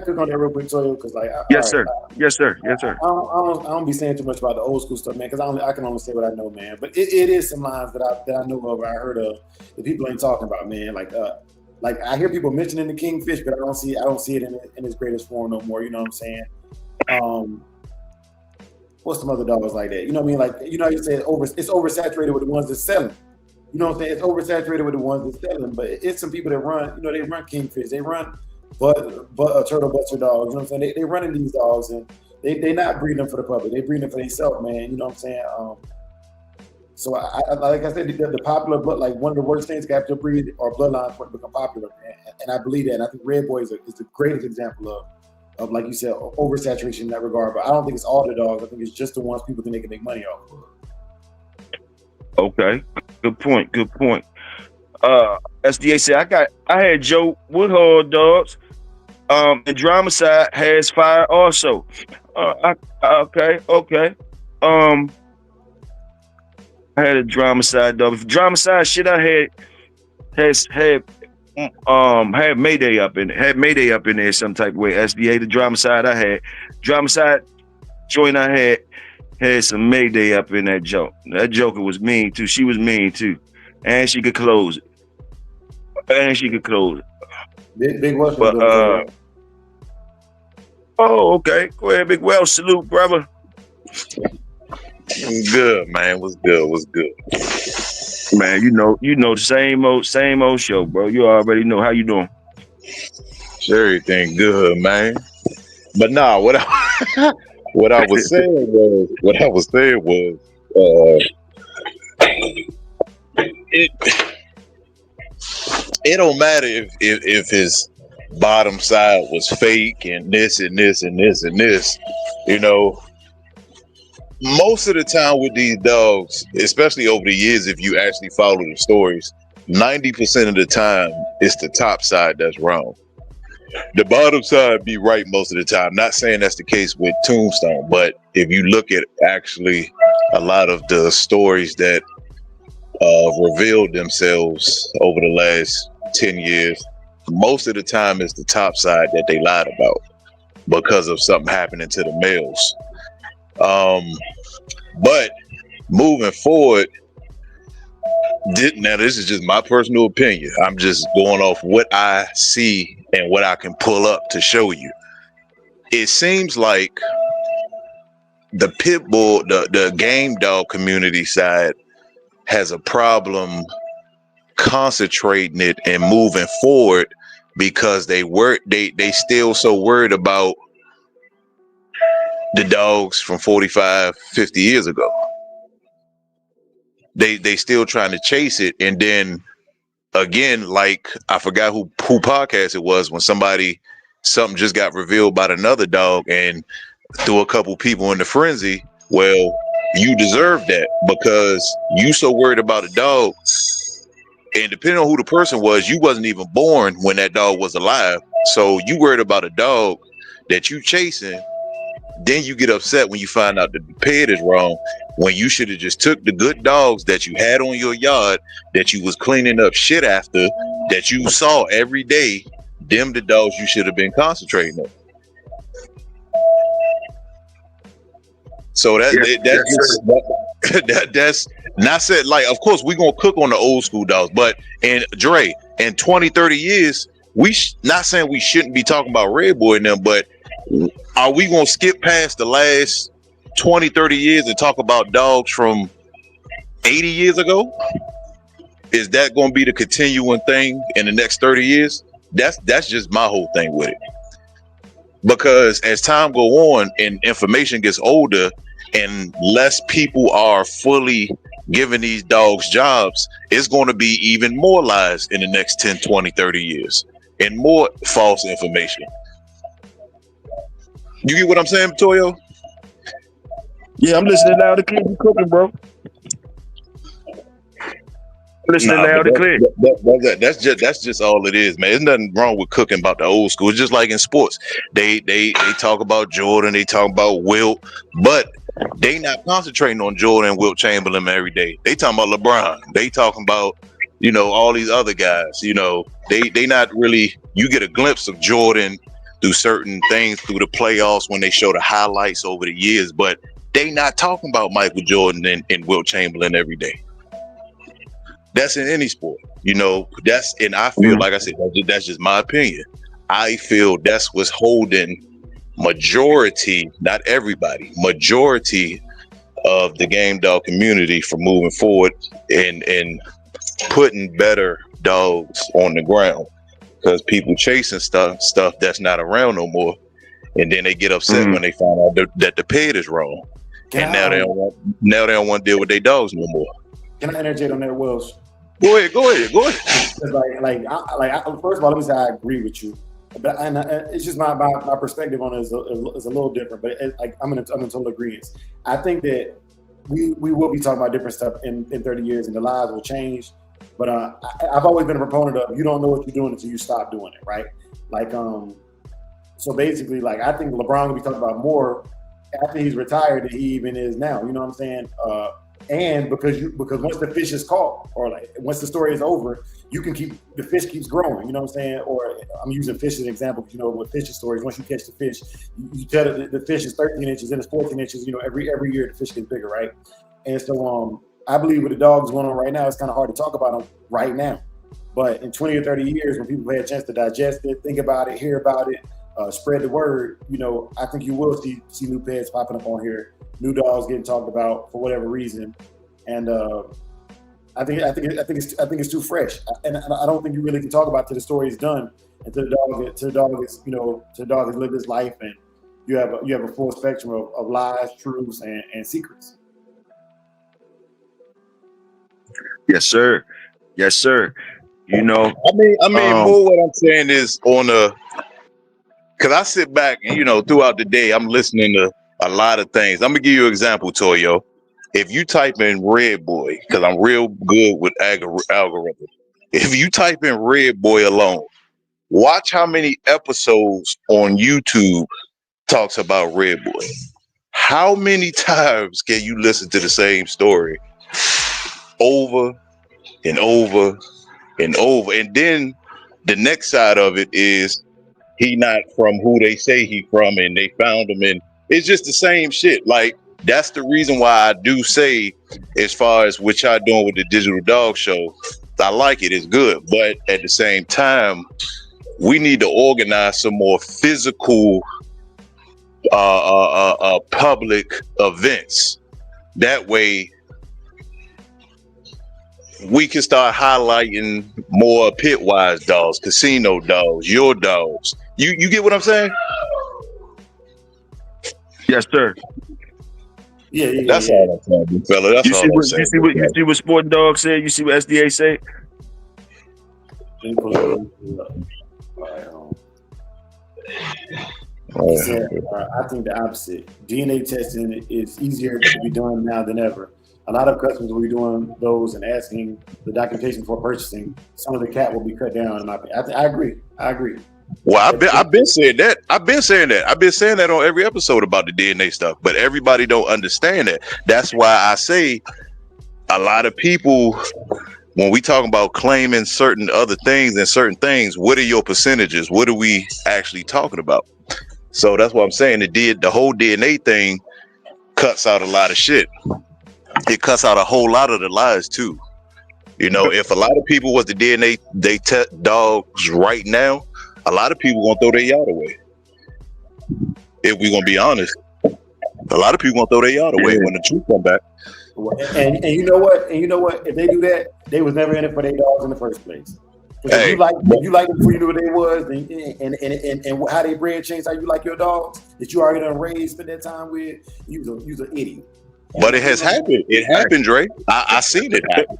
click on that real quick, Toyo? Because yes, sir. Yes, sir. I don't be saying too much about the old school stuff, man. Because I can only say what I know, man. But it is some lines that I know of, I heard of, that people ain't talking about, man. Like I hear people mentioning the kingfish, but I don't see it in its greatest form no more. You know what I'm saying? What's some other dogs like that? You know what I mean? Like, you know how you say it's oversaturated with the ones that's selling. You know what I'm saying? It's oversaturated with the ones that's selling, but it's some people that run, you know, they run kingfish, they run turtle buster dogs, you know what I'm saying? They running these dogs and they not breeding them for the public, they breeding them for themselves, man. You know what I'm saying? So I like I said, the popular blood, like one of the worst things after breed or bloodlines for it to become popular, man. And I believe that. And I think Red Boy is the greatest example of like you said, oversaturation in that regard. But I don't think it's all the dogs. I think it's just the ones people think they can make money off of. Okay, good point. SDA said I had Joe Woodhall dogs. And Dramacide has fire also. Okay. I had a Dramacide dog. Dramacide shit I had Mayday up in it. Had Mayday up in there some type of way. SDA the Dramacide I had. Dramacide joint I had some Mayday up in that joke. That joker was mean too. She was mean too. And she could close it. Big Welsh. Oh, okay. Go ahead, Big Welsh. Salute, brother. Good, man. What's good? Man, you know the same old show, bro. You already know how you doing. Everything good, man. But nah, what I was saying was it don't matter if his bottom side was fake and this and this and this and this, you know. Most of the time with these dogs, especially over the years, if you actually follow the stories, 90% of the time it's the top side that's wrong. The bottom side be right most of the time. Not saying that's the case with Tombstone, but if you look at actually a lot of the stories that revealed themselves over the last 10 years, most of the time it's the top side that they lied about. because of something happening to the males. But moving forward, now this is just my personal opinion. I'm just going off what I see and what I can pull up to show you. It seems like the pit bull, the game dog community side has a problem concentrating it and moving forward because they still so worried about the dogs from 45, 50 years ago. They still trying to chase it. And then again, like I forgot who podcast it was when something just got revealed about another dog and threw a couple people into frenzy. Well, you deserve that because you so worried about a dog, and depending on who the person was, you wasn't even born when that dog was alive. So you worried about a dog that you chasing. Then you get upset when you find out that the pet is wrong, when you should have just took the good dogs that you had on your yard, that you was cleaning up shit after, that you saw every day. Them the dogs you should have been concentrating on. So that's not said, like, of course we're gonna cook on the old school dogs, but in 20, 30 years, not saying we shouldn't be talking about Red Boy and them, but are we gonna skip past the last 20, 30 years and talk about dogs from 80 years ago? Is that gonna be the continuing thing in the next 30 years? That's just my whole thing with it. Because as time go on and information gets older and less people are fully giving these dogs jobs, it's going to be even more lies in the next 10, 20, 30 years and more false information. You get what I'm saying, Toyo? Yeah, I'm listening loud and clear. You cooking, bro. Listening loud and clear. That's just all it is, man. There's nothing wrong with cooking about the old school. It's just like in sports. They talk about Jordan, they talk about Wilt, but they not concentrating on Jordan and Wilt Chamberlain every day. They talking about LeBron. They talking about, all these other guys. They not really. You get a glimpse of Jordan through certain things through the playoffs when they show the highlights over the years, but they not talking about Michael Jordan and Wilt Chamberlain every day. That's in any sport, and I feel, like I said, that's just my opinion. I feel that's what's holding majority, not everybody, majority of the game dog community from moving forward and putting better dogs on the ground, because people chasing stuff that's not around no more. And then they get upset when they find out that the pet is wrong. And now they don't want to deal with their dogs no more. Can I interject on that, Welsh? Go ahead. First of all, let me say I agree with you, but it's just my perspective on it is a little different. But I'm in total agreement. I think that we will be talking about different stuff in 30 years, and the lives will change. But I've always been a proponent of you don't know what you're doing until you stop doing it, right? So basically, I think LeBron will be talking about more after he's retired than he even is now. You know what I'm saying? And because once the fish is caught, or once the story is over, the fish keeps growing. You know what I'm saying? Or I'm using fish as an example. With fishing stories, once you catch the fish, you tell it the fish is 13 inches and it's 14 inches. Every year the fish gets bigger, right? And so I believe with the dogs going on right now, it's kind of hard to talk about them right now. But in 20 or 30 years, when people have a chance to digest it, think about it, hear about it, spread the word, I think you will see new pets popping up on here, new dogs getting talked about for whatever reason, and I think it's too fresh, and I don't think you really can talk about till the story is done, and till the dog has lived his life, and you have a full spectrum of lies, truths, and secrets. Yes, sir. Yes, sir. More what I'm saying is because I sit back and, throughout the day, I'm listening to a lot of things. I'm going to give you an example, Toyo. If you type in Red Boy, because I'm real good with algorithm. If you type in Red Boy alone, watch how many episodes on YouTube talks about Red Boy. How many times can you listen to the same story over and over and over? And then the next side of it is, he not from who they say he from, and they found him, and it's just the same shit. Like, that's the reason why I do say, as far as what y'all doing with the digital dog show, I like it. It's good, but at the same time, we need to organize some more physical public events. That way we can start highlighting more pit-wise dogs, casino dogs, your dogs. You get what I'm saying? Yes, sir. Yeah. That's all I'm saying, big fella. That's all I'm saying. You see what Sporting Dog said? You see what SDA said? He said, I think the opposite. DNA testing is easier to be done now than ever. A lot of customers will be doing those and asking the documentation before purchasing. Some of the cat will be cut down. I agree. Well, I've been saying that. I've been saying that on every episode about the DNA stuff, but everybody don't understand that. That's why I say a lot of people, when we talk about claiming certain other things and certain things, what are your percentages? What are we actually talking about? So that's what I'm saying. The whole DNA thing cuts out a lot of shit. It cuts out a whole lot of the lies too. You know, if a lot of people was the DNA they test dogs right now, a lot of people gonna throw their yard away. If we gonna be honest, a lot of people gonna throw their yard away when the truth come back. And you know what? If they do that, they was never in it for their dogs in the first place. Hey, if you like them before you knew what they was, and how they bred changed how you like your dogs that you already done raised, spent that time with, you's an idiot. But it has happened. It happened, Dre. I seen it happen.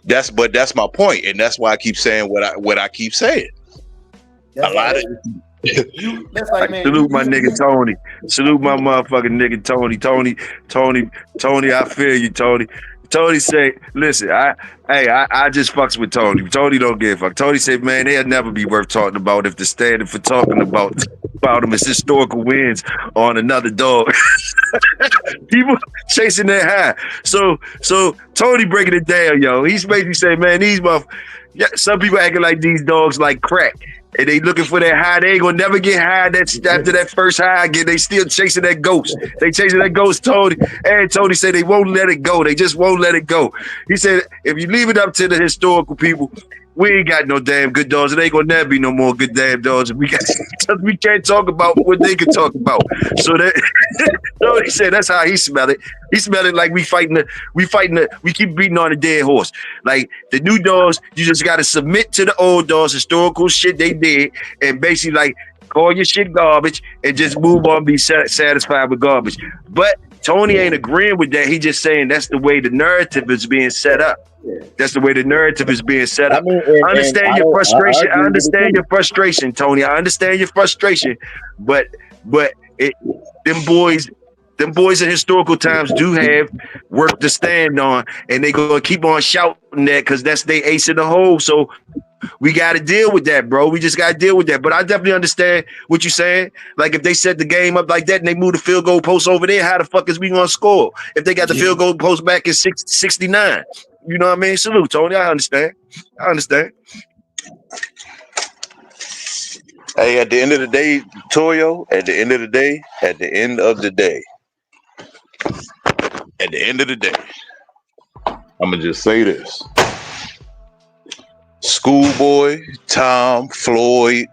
That's my point, and that's why I keep saying what I keep saying. That's a lot of that's like, man, salute my nigga Tony. Salute my motherfucking nigga Tony. I feel you, Tony. Tony say, listen, I just fucks with Tony. Tony don't give a fuck. Tony said, man, they'll never be worth talking about if the standard for talking about them is historical wins on another dog. People chasing their high. So Tony breaking it down, yo. He's basically saying, man, some people acting like these dogs like crack. And they looking for that high. They ain't gonna never get high. After that first high again, they still chasing that ghost. They chasing that ghost, Tony. And Tony said they won't let it go. They just won't let it go. He said, if you leave it up to the historical people, we ain't got no damn good dogs. It ain't gonna never be no more good damn dogs. We can't talk about what they can talk about. So he said that's how he smell it. He smell it like we keep beating on a dead horse. Like the new dogs, you just gotta submit to the old dogs, historical shit they did, and basically like call your shit garbage and just move on, be satisfied with garbage. But Tony ain't agreeing with that. He just saying that's the way the narrative is being set up. That's the way the narrative is being set up. I understand your frustration. I understand your frustration, Tony. I understand your frustration. But them boys in historical times do have work to stand on, and they gonna keep on shouting that because that's their ace in the hole. So we got to deal with that, bro. We just got to deal with that. But I definitely understand what you're saying. Like if they set the game up like that and they move the field goal post over there, how the fuck is we gonna score? If they got the field goal post back in 69, you know what I mean? Salute, Tony. I understand. Hey, at the end of the day, Toyo, at the end of the day, I'm going to just say this. Schoolboy, Tom, Floyd,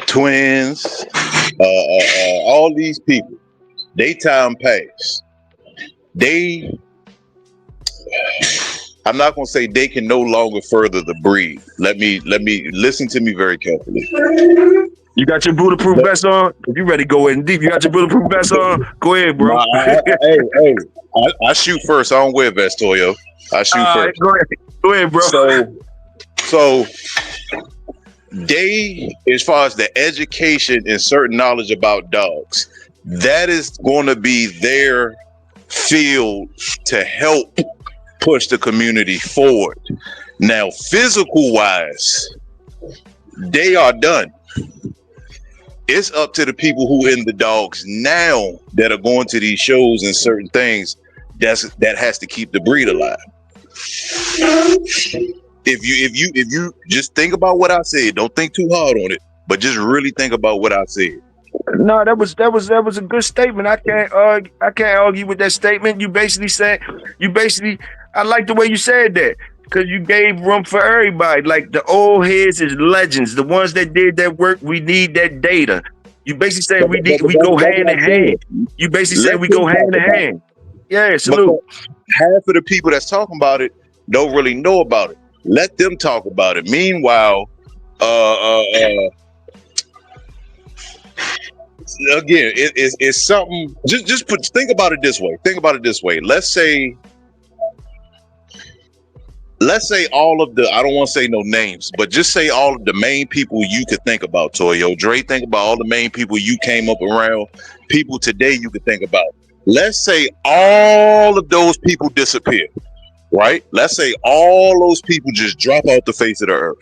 twins, all these people, they time passed. I'm not gonna say they can no longer further the breed. Let me listen to me very carefully. You got your bulletproof vest on? If you ready to go in deep, you got your bulletproof vest on? Go ahead, bro. I shoot first. I don't wear vest, Toyo. I shoot first. Go ahead, bro. So they, as far as the education and certain knowledge about dogs, that is going to be their field to help push the community forward. Now, physical wise, they are done. It's up to the people who in the dogs now that are going to these shows and certain things that has to keep the breed alive. If you just think about what I said, don't think too hard on it. but just really think about what I said. No, that was a good statement. I can't argue with that statement. You basically, I like the way you said that because you gave room for everybody. Like the old heads is legends. The ones that did that work, we need that data. You basically saying we go hand in hand. You basically saying we go hand in hand. Yeah, salute. Half of the people that's talking about it don't really know about it. Let them talk about it. Meanwhile, again, it's something. Think about it this way. Think about it this way. Let's say all of the, I don't want to say no names, but just say all of the main people you could think about, Toyo. Dre, think about all the main people you came up around, people today you could think about. Let's say all of those people disappear, right? Let's say all those people just drop off the face of the earth.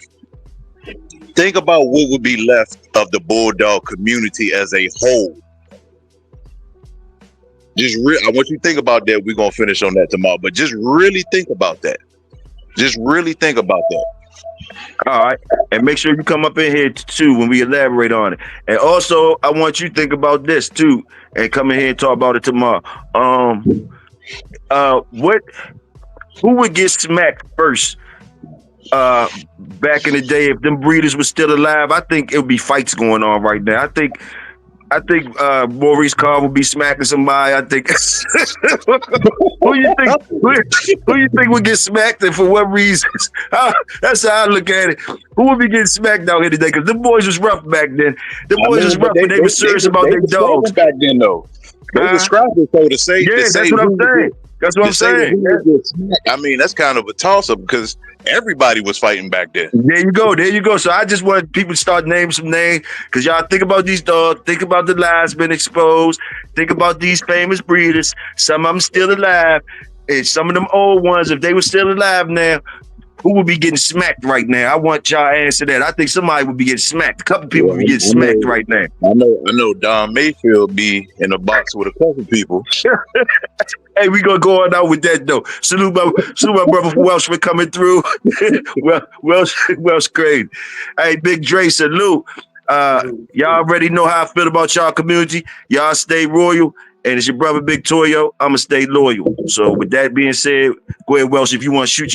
Think about what would be left of the Bulldog community as a whole. I want you to think about that. We're going to finish on that tomorrow, but just really think about that. Just really think about that. All right. And make sure you come up in here too when we elaborate on it. And also, I want you to think about this too and come in here and talk about it tomorrow. Who would get smacked first back in the day if them breeders were still alive? I think it would be fights going on right now. I think Maurice Carr would be smacking somebody. I think who you think would get smacked and for what reasons? That's how I look at it. Who would be getting smacked out here today? Because the boys was rough back then. The boys was rough, but they were serious about their dogs back then, though. They were scrapping, so to say. Yeah, that's what I'm saying. That's what I'm saying. I mean, that's kind of a toss-up because everybody was fighting back then. There you go. So I just want people to start naming some names because y'all think about these dogs, think about the lives been exposed, think about these famous breeders. Some of them still alive, and some of them old ones, if they were still alive now, who would be getting smacked right now? I want y'all to answer that. I think somebody would be getting smacked. A couple people would be getting smacked right now. I know Don Mayfield be in a box with a couple people. Hey, we gonna go on out with that though. Salute my brother Welsh for coming through. Welsh crazy. Hey, Big Dre, salute. Y'all already know how I feel about y'all community. Y'all stay royal. And it's your brother Big Toyo. I'ma stay loyal. So with that being said, go ahead, Welsh. If you want to shoot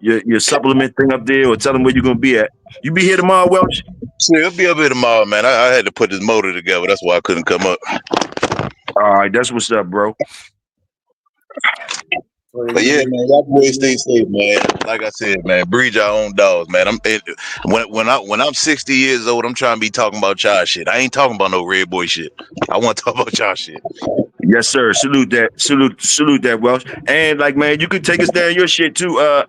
your supplement thing up there, or tell them where you're gonna be at. You be here tomorrow, Welsh? Yeah, I'll be up here tomorrow, man. I had to put this motor together. That's why I couldn't come up. All right, that's what's up, bro. But yeah, man, y'all boys stay safe, man. Like I said, man, breed your own dogs, man. When I'm 60 years old, I'm trying to be talking about y'all shit. I ain't talking about no red boy shit. I want to talk about y'all shit. Yes, sir. Salute that, Welsh. And like, man, you could take us down your shit too.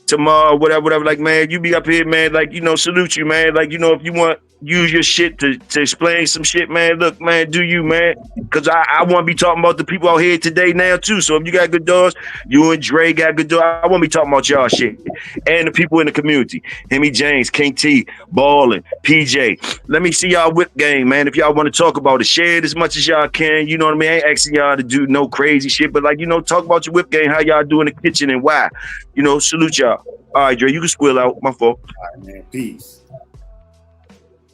Tomorrow, whatever. Like, man, you be up here, man. Like, salute you, man. Like, if you want use your shit to explain some shit, man. Look, man, do you, man? Because I want to be talking about the people out here today now too. So if you got good dogs, you and Dre got good dogs, I want to be talking about y'all shit and the people in the community. Hemi James, King T, Ballin, PJ. Let me see y'all whip game, man. If y'all want to talk about it, share it as much as y'all can. You know what I mean? I ain't asking y'all to do no crazy shit, but like, talk about your whip game, how y'all do in the kitchen and why. Salute y'all. All right, Dre, you can squill out. My fault. All right, man. Peace.